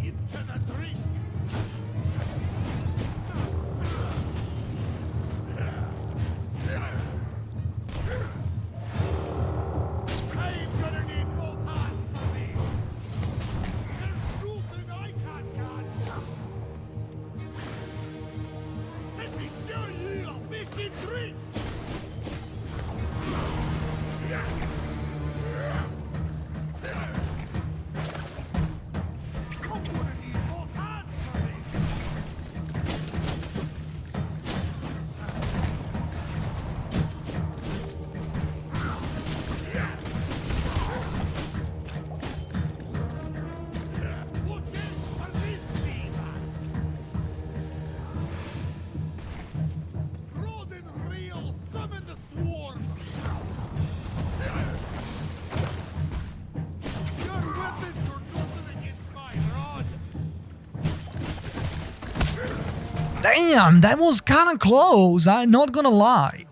Into the drink. I'm gonna need both hands for me. There's nothing I can't catch. Let me show you a fishing trick. I'm gonna need both hands for me. Watch out for this seaman. Rod and reel, summon the swarm. Your weapons are nothing against my rod. Damn, that was kinda close, I'm not gonna lie.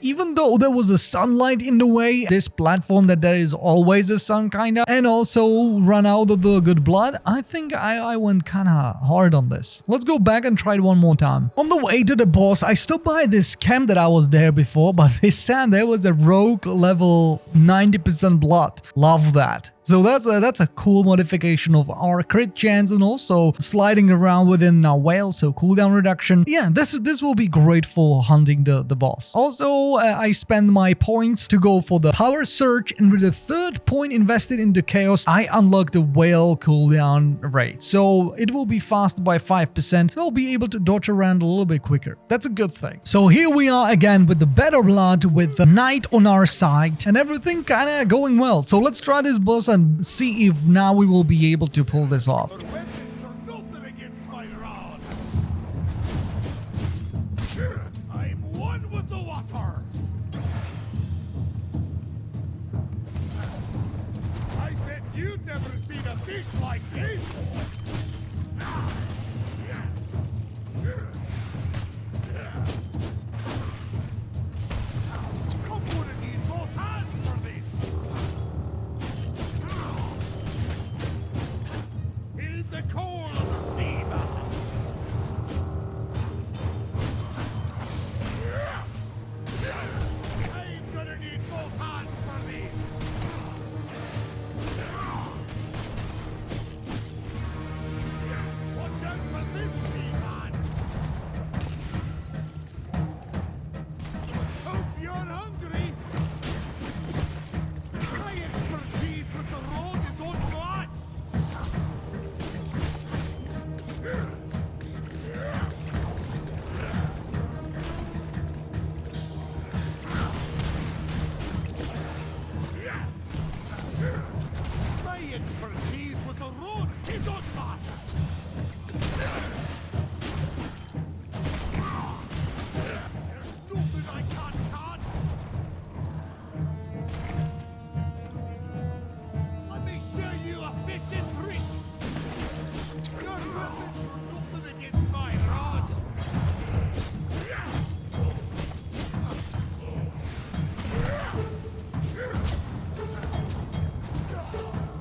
Even though there was a sunlight in the way, this platform that there is always a sun kinda, and also run out of the good blood, I think I went kinda hard on this. Let's go back and try it one more time. On the way to the boss, I stopped by this camp that I was there before, but this time there was a rogue level 90% blood. Love that. So that's a cool modification of our crit chance, and also sliding around within our whale, so cooldown reduction. Yeah, this will be great for hunting the boss. Also, I spend my points to go for the power surge, and with the third point invested into chaos, I unlock the whale cooldown rate. So it will be faster by 5%, so I'll be able to dodge around a little bit quicker. That's a good thing. So here we are again with the better blood, with the knight on our side, and everything kinda going well. So let's try this boss and see if now we will be able to pull this off. Your weapons are nothing against my rod. I'm one with the water. I bet you'd never seen a fish like this. I'm gonna need both hands for this. In the core of the sea battle. I'm gonna need both hands for this.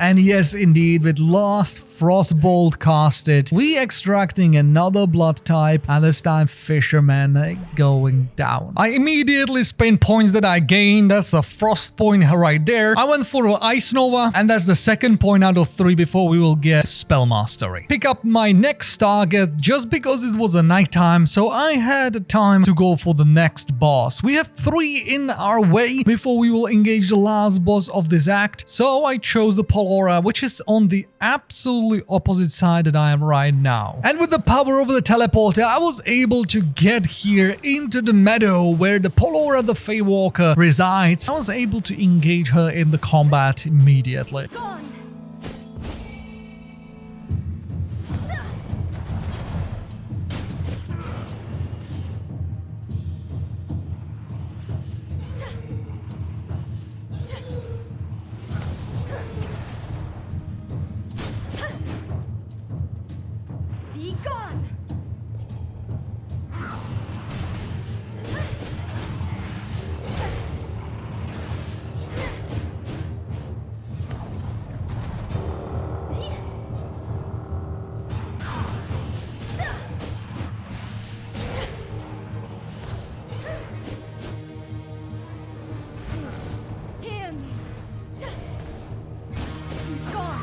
And yes, indeed, with last Frostbolt casted, we extracting another blood type, and this time Fisherman going down. I immediately spent points that I gained. That's a Frost point right there. I went for Ice Nova, and that's the second point out of 3 before we will get Spell Mastery. Pick up my next target just because it was a nighttime, so I had time to go for the next boss. We have 3 in our way before we will engage the last boss of this act, so I chose the Pelora, which is on the absolutely opposite side that I am right now. And with the power of the teleporter, I was able to get here into the meadow where the Pelora the Feywalker resides. I was able to engage her in the combat immediately. Gone. Be gone. Hear me. Be gone.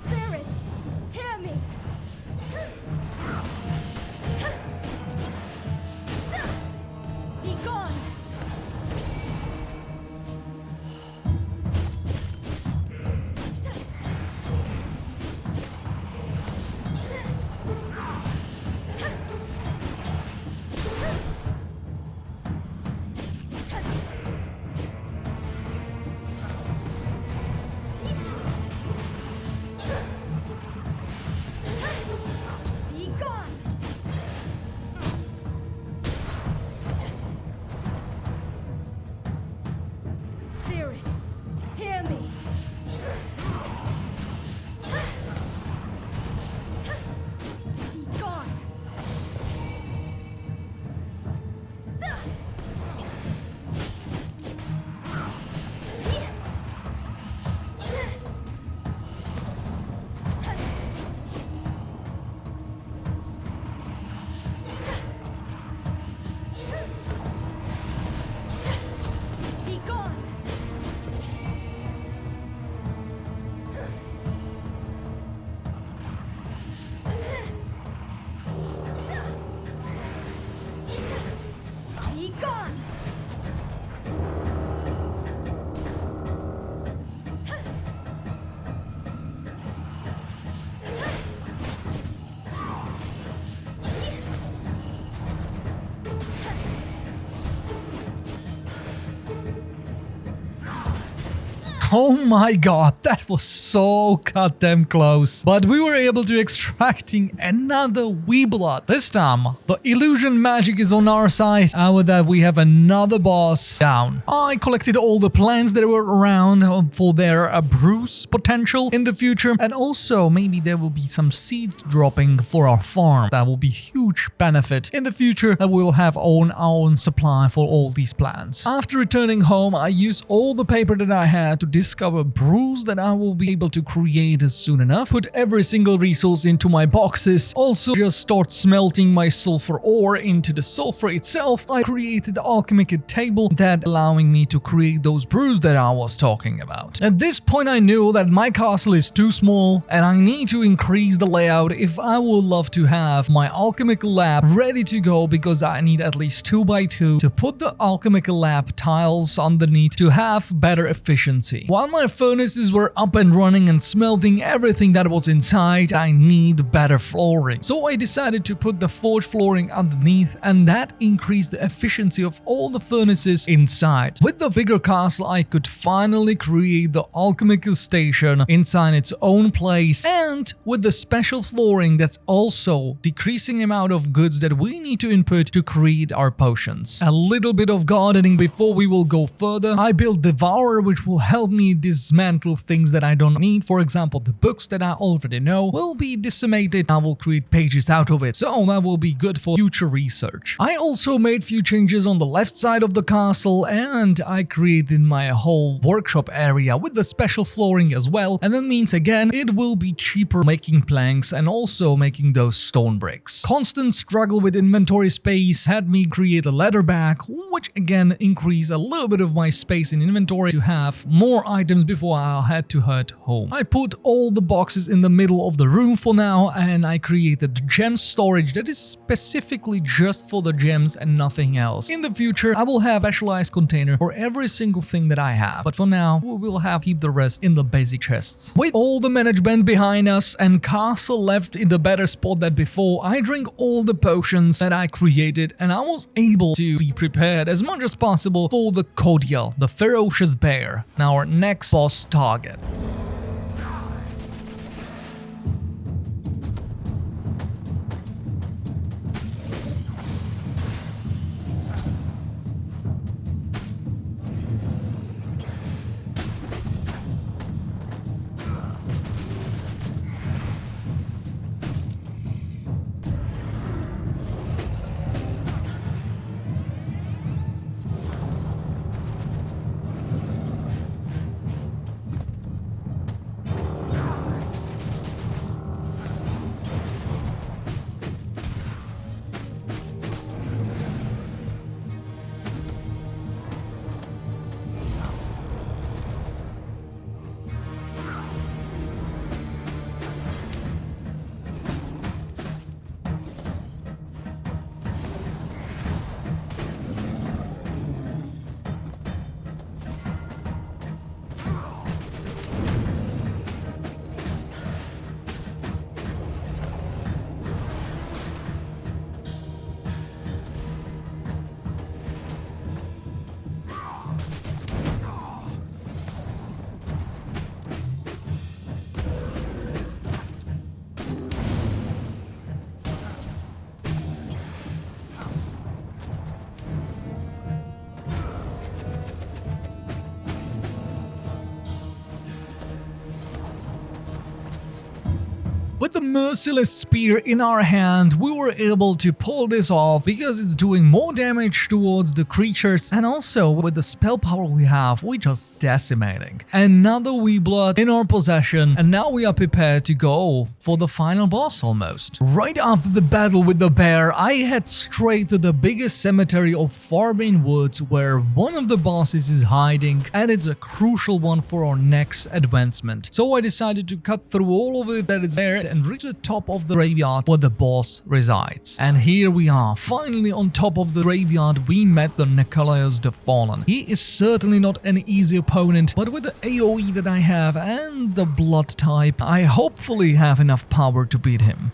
Spirit, hear me. Be gone. Be gone. Spirits, hear me. Be gone. Be gone. Be gone. Oh my god, that was so goddamn close. But we were able to extracting another wee blood. This time, the illusion magic is on our side. And with that, we have another boss down. I collected all the plants that were around for their bruise potential in the future. And also, maybe there will be some seeds dropping for our farm. That will be huge benefit in the future that we will have our own supply for all these plants. After returning home, I used all the paper that I had to discover brews that I will be able to create soon enough. Put every single resource into my boxes. Also just start smelting my sulfur ore into the sulfur itself. I created the alchemic table that allowing me to create those brews that I was talking about. At this point I knew that my castle is too small and I need to increase the layout if I would love to have my alchemical lab ready to go, because I need at least 2 by 2 to put the alchemical lab tiles underneath to have better efficiency. While my furnaces were up and running and smelting everything that was inside, I need better flooring. So I decided to put the forge flooring underneath, and that increased the efficiency of all the furnaces inside. With the Vigor Castle, I could finally create the alchemical station inside its own place, and with the special flooring that's also decreasing amount of goods that we need to input to create our potions. A little bit of gardening before we will go further. I built Devourer, which will help me dismantle things that I don't need. For example, the books that I already know will be decimated. I will create pages out of it, so that will be good for future research. I also made few changes on the left side of the castle, and I created my whole workshop area with the special flooring as well, and that means again it will be cheaper making planks and also making those stone bricks. Constant struggle with inventory space had me create a leather bag, which again increased a little bit of my space in inventory to have more items before I had to head home. I put all the boxes in the middle of the room for now, and I created gem storage that is specifically just for the gems and nothing else. In the future, I will have a specialized container for every single thing that I have, but for now, we will keep the rest in the basic chests. With all the management behind us and castle left in the better spot than before, I drank all the potions that I created, and I was able to be prepared as much as possible for the Kodiel, the ferocious bear, our next boss target. With the merciless spear in our hand, we were able to pull this off because it's doing more damage towards the creatures, and also with the spell power we have, we're just decimating. Another wee blood in our possession, and now we are prepared to go for the final boss almost. Right after the battle with the bear, I head straight to the biggest cemetery of Farbane Woods, where one of the bosses is hiding, and it's a crucial one for our next advancement. So I decided to cut through all of it that is there and reach the top of the graveyard where the boss resides. And here we are, finally on top of the graveyard. We met the Nikolaos the Fallen. He is certainly not an easy opponent, but with the AoE that I have and the blood type, I hopefully have enough power to beat him.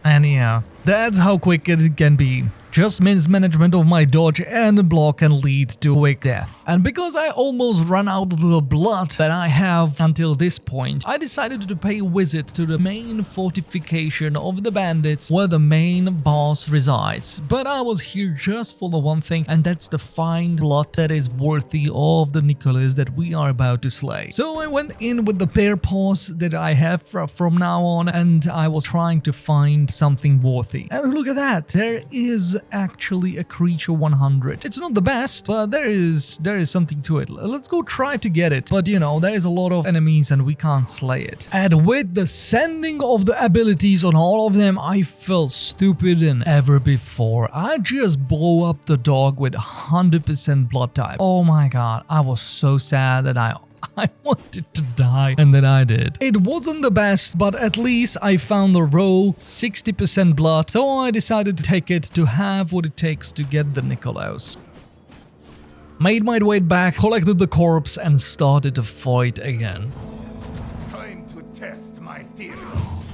And yeah, that's how quick it can be. Just mismanagement of my dodge and block can lead to quick death. And because I almost ran out of the blood that I have until this point, I decided to pay a visit to the main fortification of the bandits where the main boss resides. But I was here just for the one thing, and that's to find blood that is worthy of the Nikolaos that we are about to slay. So I went in with the bear paws that I have from now on, and I was trying to find something worthy. And look at that, there is actually a creature 100. It's not the best, but there is something to it. Let's go try to get it. But you know, there is a lot of enemies and we can't slay it. And with the sending of the abilities on all of them, I felt stupider than ever before. I just blow up the dog with 100% blood type. Oh my god, I was so sad that I I wanted to die, and then I did. It wasn't the best, but at least I found the roll, 60% blood, so I decided to take it to have what it takes to get the Nikolaos. Made my way back, collected the corpse, and started to fight again. Time to test my theories.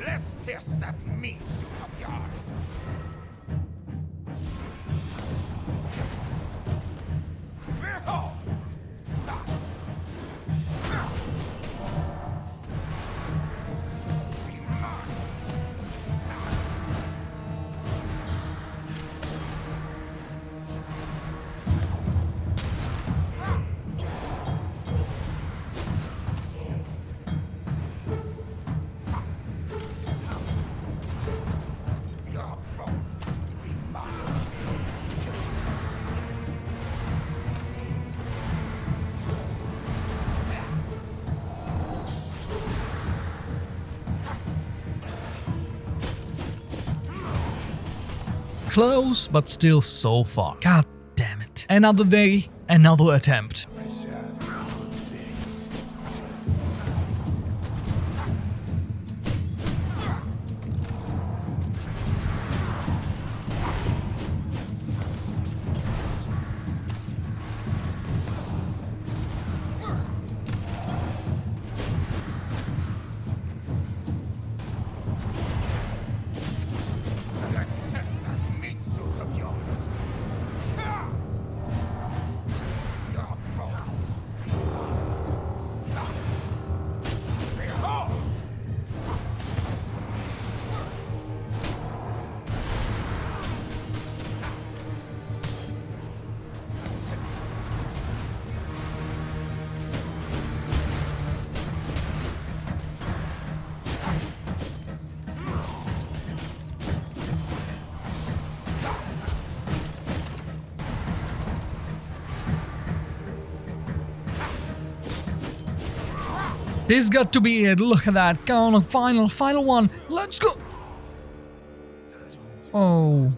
Let's test that meat suit of yours. Behold! Be mine. Your bones will be mine. Close, but still so far. God damn it. Another day, another attempt. Preserve your good bits. Let's test that meat suit of yours. Your bones will be mine. Behold! This got to be it. Look at that. Come on, final one. Let's go. Oh.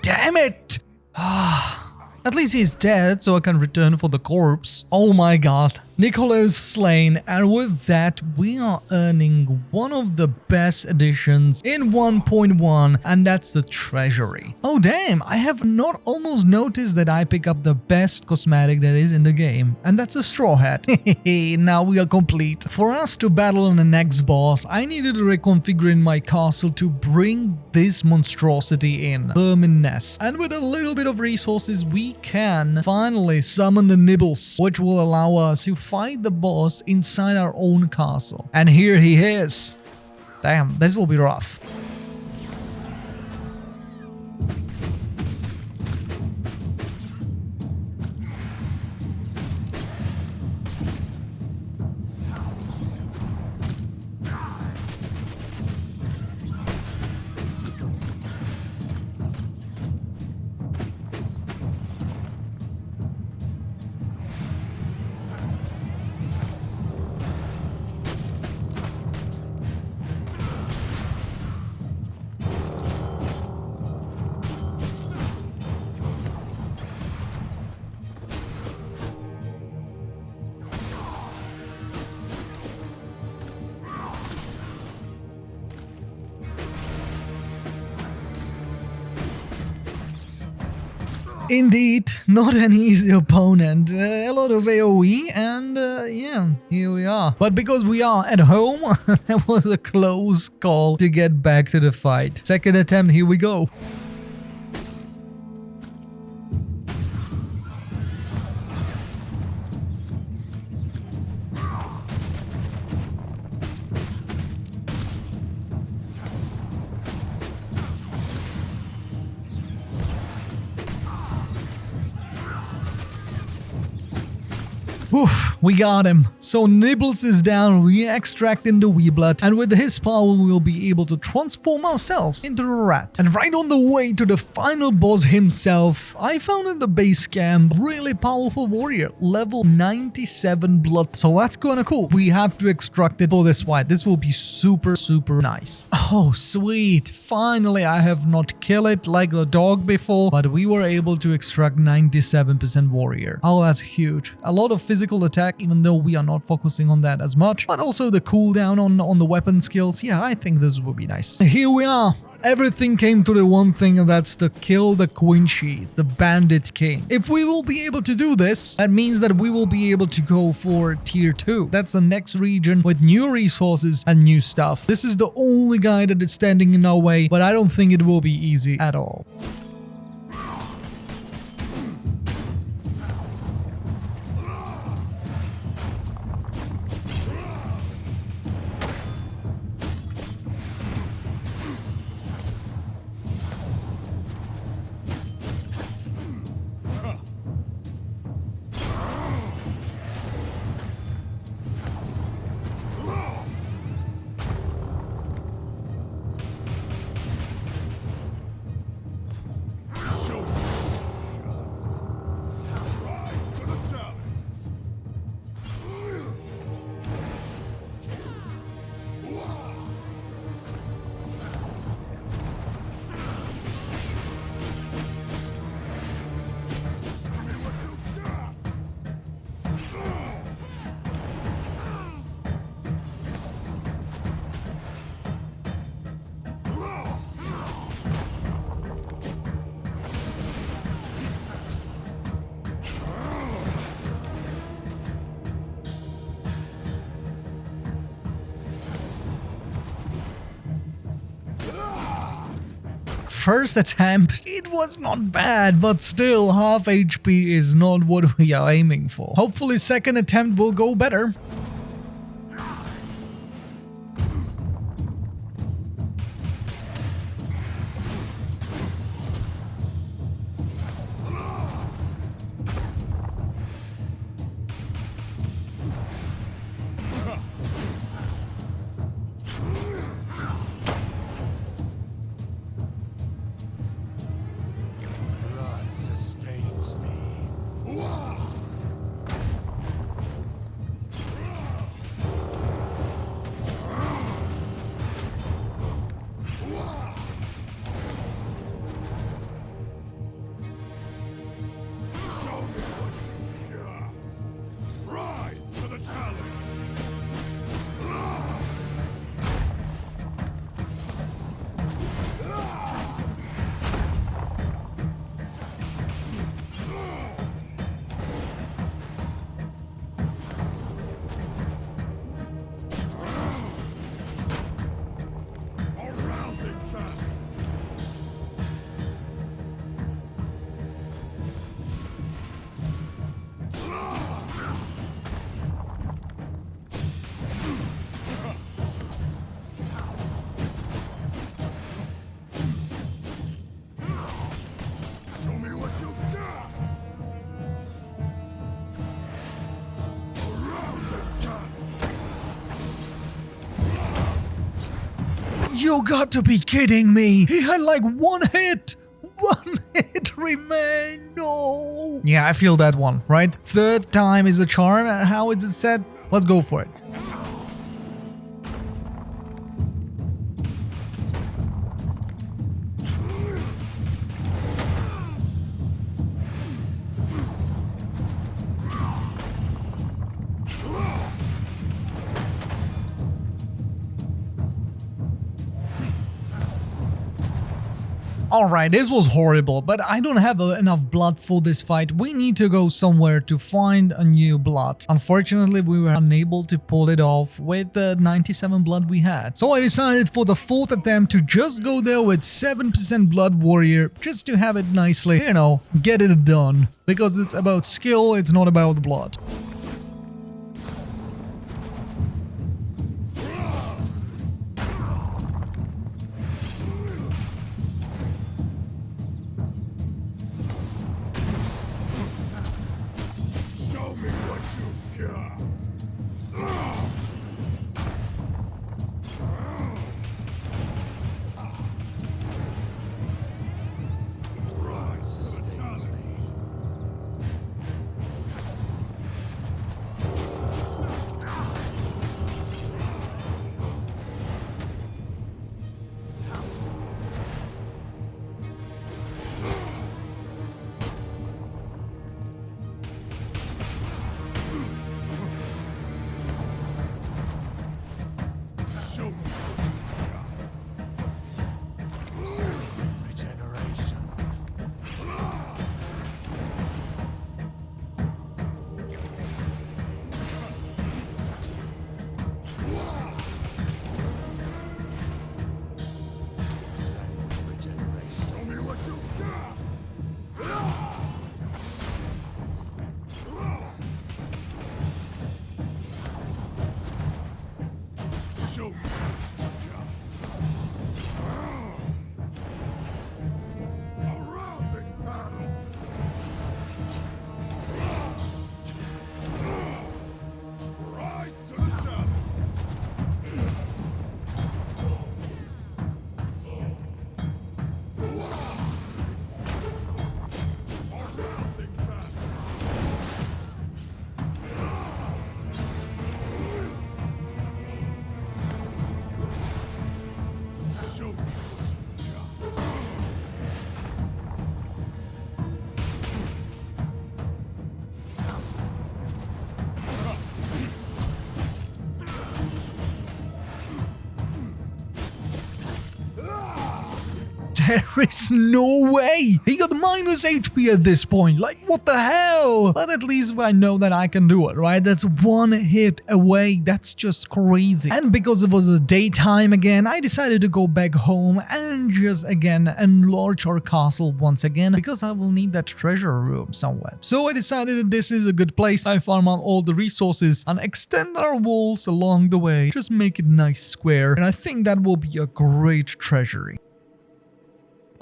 Damn it. At least he's dead, so I can return for the corpse. Oh my god. Nikolaos slain, and with that, we are earning one of the best additions in 1.1, and that's the treasury. Oh damn, I have not almost noticed that I pick up the best cosmetic that is in the game, and that's a straw hat. Now we are complete. For us to battle on the next boss, I needed to reconfigure in my castle to bring this monstrosity in, Vermin Nest. And with a little bit of resources, we can finally summon the Nibbles, which will allow us to fight the boss inside our own castle. And here he is. Damn, this will be rough. Indeed, not an easy opponent. A lot of AoE and yeah, here we are. But because we are at home, that was a close call to get back to the fight. Second attempt, here we go. Oof, we got him. So Nibbles is down, we extracting the Weeblood, and with his power we will be able to transform ourselves into a rat. And right on the way to the final boss himself, I found in the base camp really powerful warrior, level 97 blood. So that's kinda cool. We have to extract it for this fight. This will be super nice. Oh sweet, finally I have not killed it like the dog before, but we were able to extract 97% warrior. Oh, that's huge. A lot of physical attack, even though we are not focusing on that as much, but also the cooldown on the weapon skills. Yeah, I think this would be nice. Here we are. Everything came to the one thing, and that's to kill the Quincy, the Bandit King. If we will be able to do this, that means that we will be able to go for tier 2. That's the next region with new resources and new stuff. This is the only guy that is standing in our way, but I don't think it will be easy at all. First attempt, it was not bad, but still half HP is not what we are aiming for. Hopefully second attempt will go better. Blood sustains me. Show me what you got. Rise to the challenge. Arousing battle. Show me what you got. Arousing battle. You got to be kidding me. He had like one hit. One hit remain. No. Yeah, I feel that one, right? Third time is a charm. How is it said? Let's go for it. Alright, this was horrible, but I don't have enough blood for this fight. We need to go somewhere to find a new blood. Unfortunately, we were unable to pull it off with the 97 blood we had. So I decided for the fourth attempt to just go there with 7% blood warrior, just to have it nicely, you know, get it done. Because it's about skill, it's not about blood. Show me what you've got. Rise to the challenge. Show me what you've got. Regeneration. Show me what you've got. Show me what you've got. A rousing battle. Rise to the challenge. A rousing battle. Show me what you've got. There is no way! He got minus HP at this point, like what the hell? But at least I know that I can do it, right? That's one hit away, that's just crazy. And because it was a daytime again, I decided to go back home and just again enlarge our castle once again, because I will need that treasure room somewhere. So I decided that this is a good place. I farm out all the resources and extend our walls along the way, just make it nice square, and I think that will be a great treasury.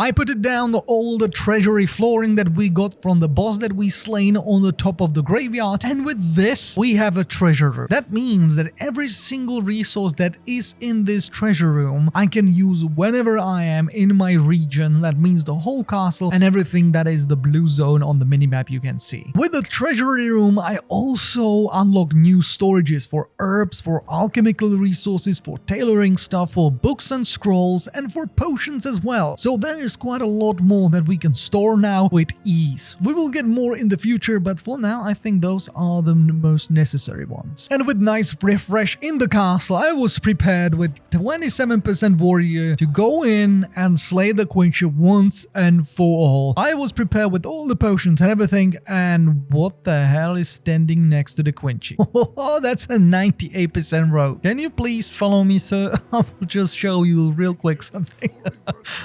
I put it down all the treasury flooring that we got from the boss that we slain on the top of the graveyard, and with this we have a treasure room. That means that every single resource that is in this treasure room I can use whenever I am in my region. That means the whole castle and everything that is the blue zone on the minimap you can see. With the treasury room I also unlock new storages for herbs, for alchemical resources, for tailoring stuff, for books and scrolls, and for potions as well. So there is quite a lot more that we can store now with ease. We will get more in the future, but for now I think those are the most necessary ones. And with nice refresh in the castle, I was prepared with 27% warrior to go in and slay the Quincy once and for all. I was prepared with all the potions and everything, and what the hell is standing next to the Quincy? Oh, that's a 98% rogue. Can you please follow me, sir? I will just show you real quick something.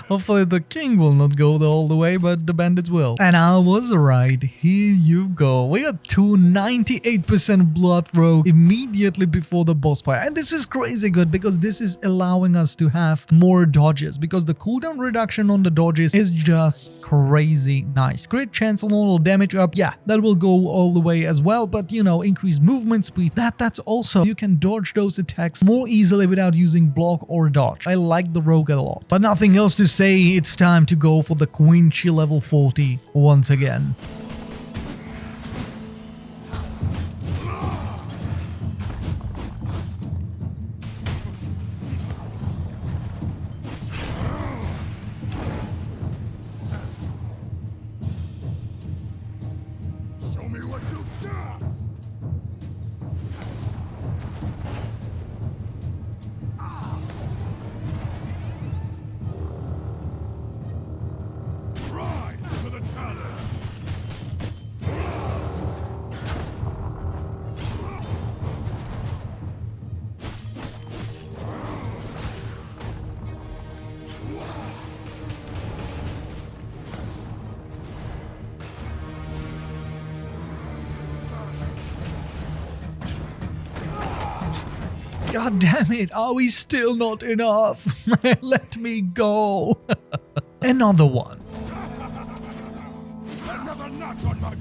Hopefully the king will not go all the way, but the bandits will. And I was right. Here you go. We got 298% blood rogue immediately before the boss fight. And this is crazy good because this is allowing us to have more dodges, because the cooldown reduction on the dodges is just crazy nice. Crit chance on all damage up. Yeah, that will go all the way as well, but you know, increased movement speed. That's also, you can dodge those attacks more easily without using block or dodge. I like the rogue a lot. But nothing else to say, it's time to go for the Quincy level 40 once again. Show me what you've got. God damn it, are we still not enough? Let me go. Another one. Another notch on my...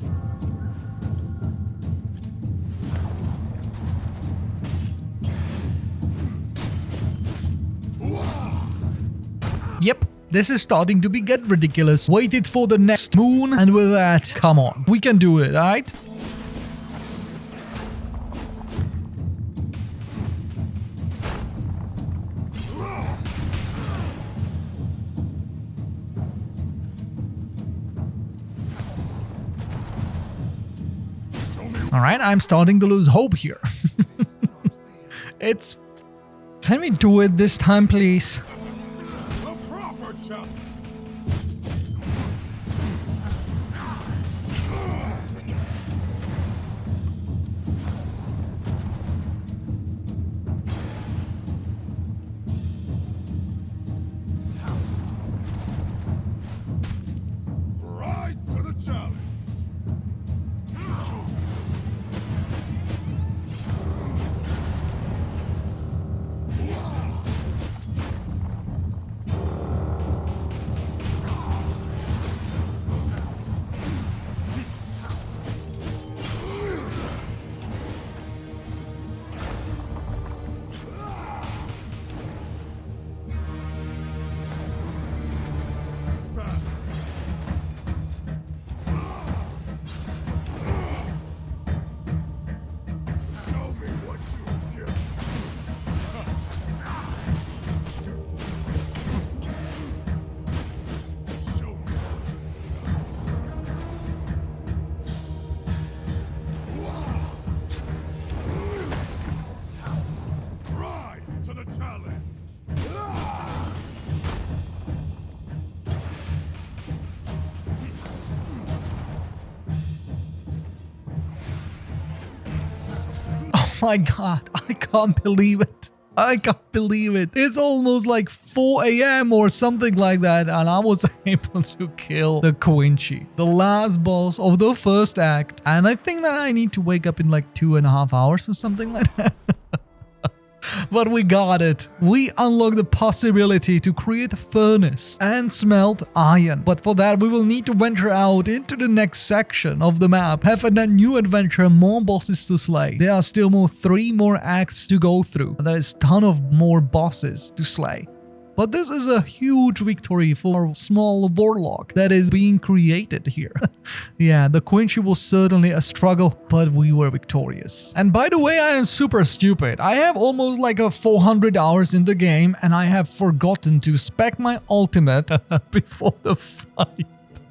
Yep. This is starting to get ridiculous. Waited for the next moon, and with that, come on. We can do it, alright? Alright, I'm starting to lose hope here. It's... Can we do it this time, please? A proper challenge. Rise to the challenge. Show me what you get. Show me what you rise to the challenge. Oh my god, I can't believe it. I can't believe it. It's almost like 4 a.m. or something like that, and I was able to kill the Quincy, the last boss of the first act. And I think that I need to wake up in like 2.5 hours or something like that. But we got it. We unlocked the possibility to create a furnace and smelt iron. But for that, we will need to venture out into the next section of the map, have a new adventure, more bosses to slay. There are still 3 more acts to go through. There is a ton of more bosses to slay. But this is a huge victory for a small warlock that is being created here. Yeah, the Quincy was certainly a struggle, but we were victorious. And by the way, I am super stupid. I have almost like 400 hours in the game, and I have forgotten to spec my ultimate before the fight.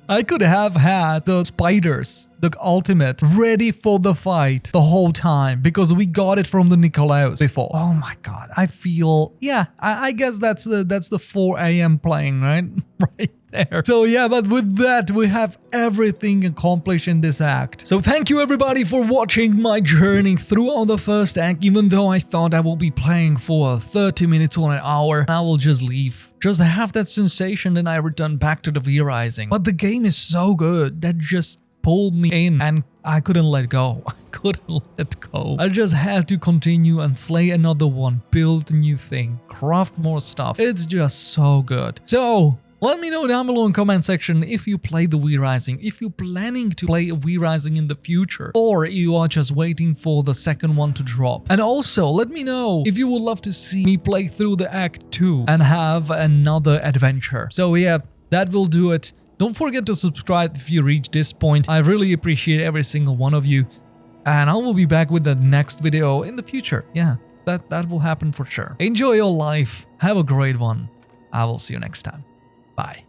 I could have had the spiders, the ultimate, ready for the fight the whole time because we got it from the Nikolaos before. Oh my god, I feel... Yeah, I guess that's the 4 a.m. playing, right? Right there. So yeah, but with that, we have everything accomplished in this act. So thank you everybody for watching my journey throughout the first act. Even though I thought I will be playing for 30 minutes or an hour, I will just leave. Just have that sensation, then I return back to the V-Rising. But the game is so good that just pulled me in and I couldn't let go. I couldn't let go. I just had to continue and slay another one, build a new thing, craft more stuff. It's just so good. So let me know down below in comment section if you played the V-Rising, if you're planning to play V-Rising in the future, or you are just waiting for the second one to drop. And also, let me know if you would love to see me play through the Act 2 and have another adventure. So yeah, that will do it. Don't forget to subscribe if you reach this point. I really appreciate every single one of you. And I will be back with the next video in the future. Yeah, that will happen for sure. Enjoy your life. Have a great one. I will see you next time. Bye.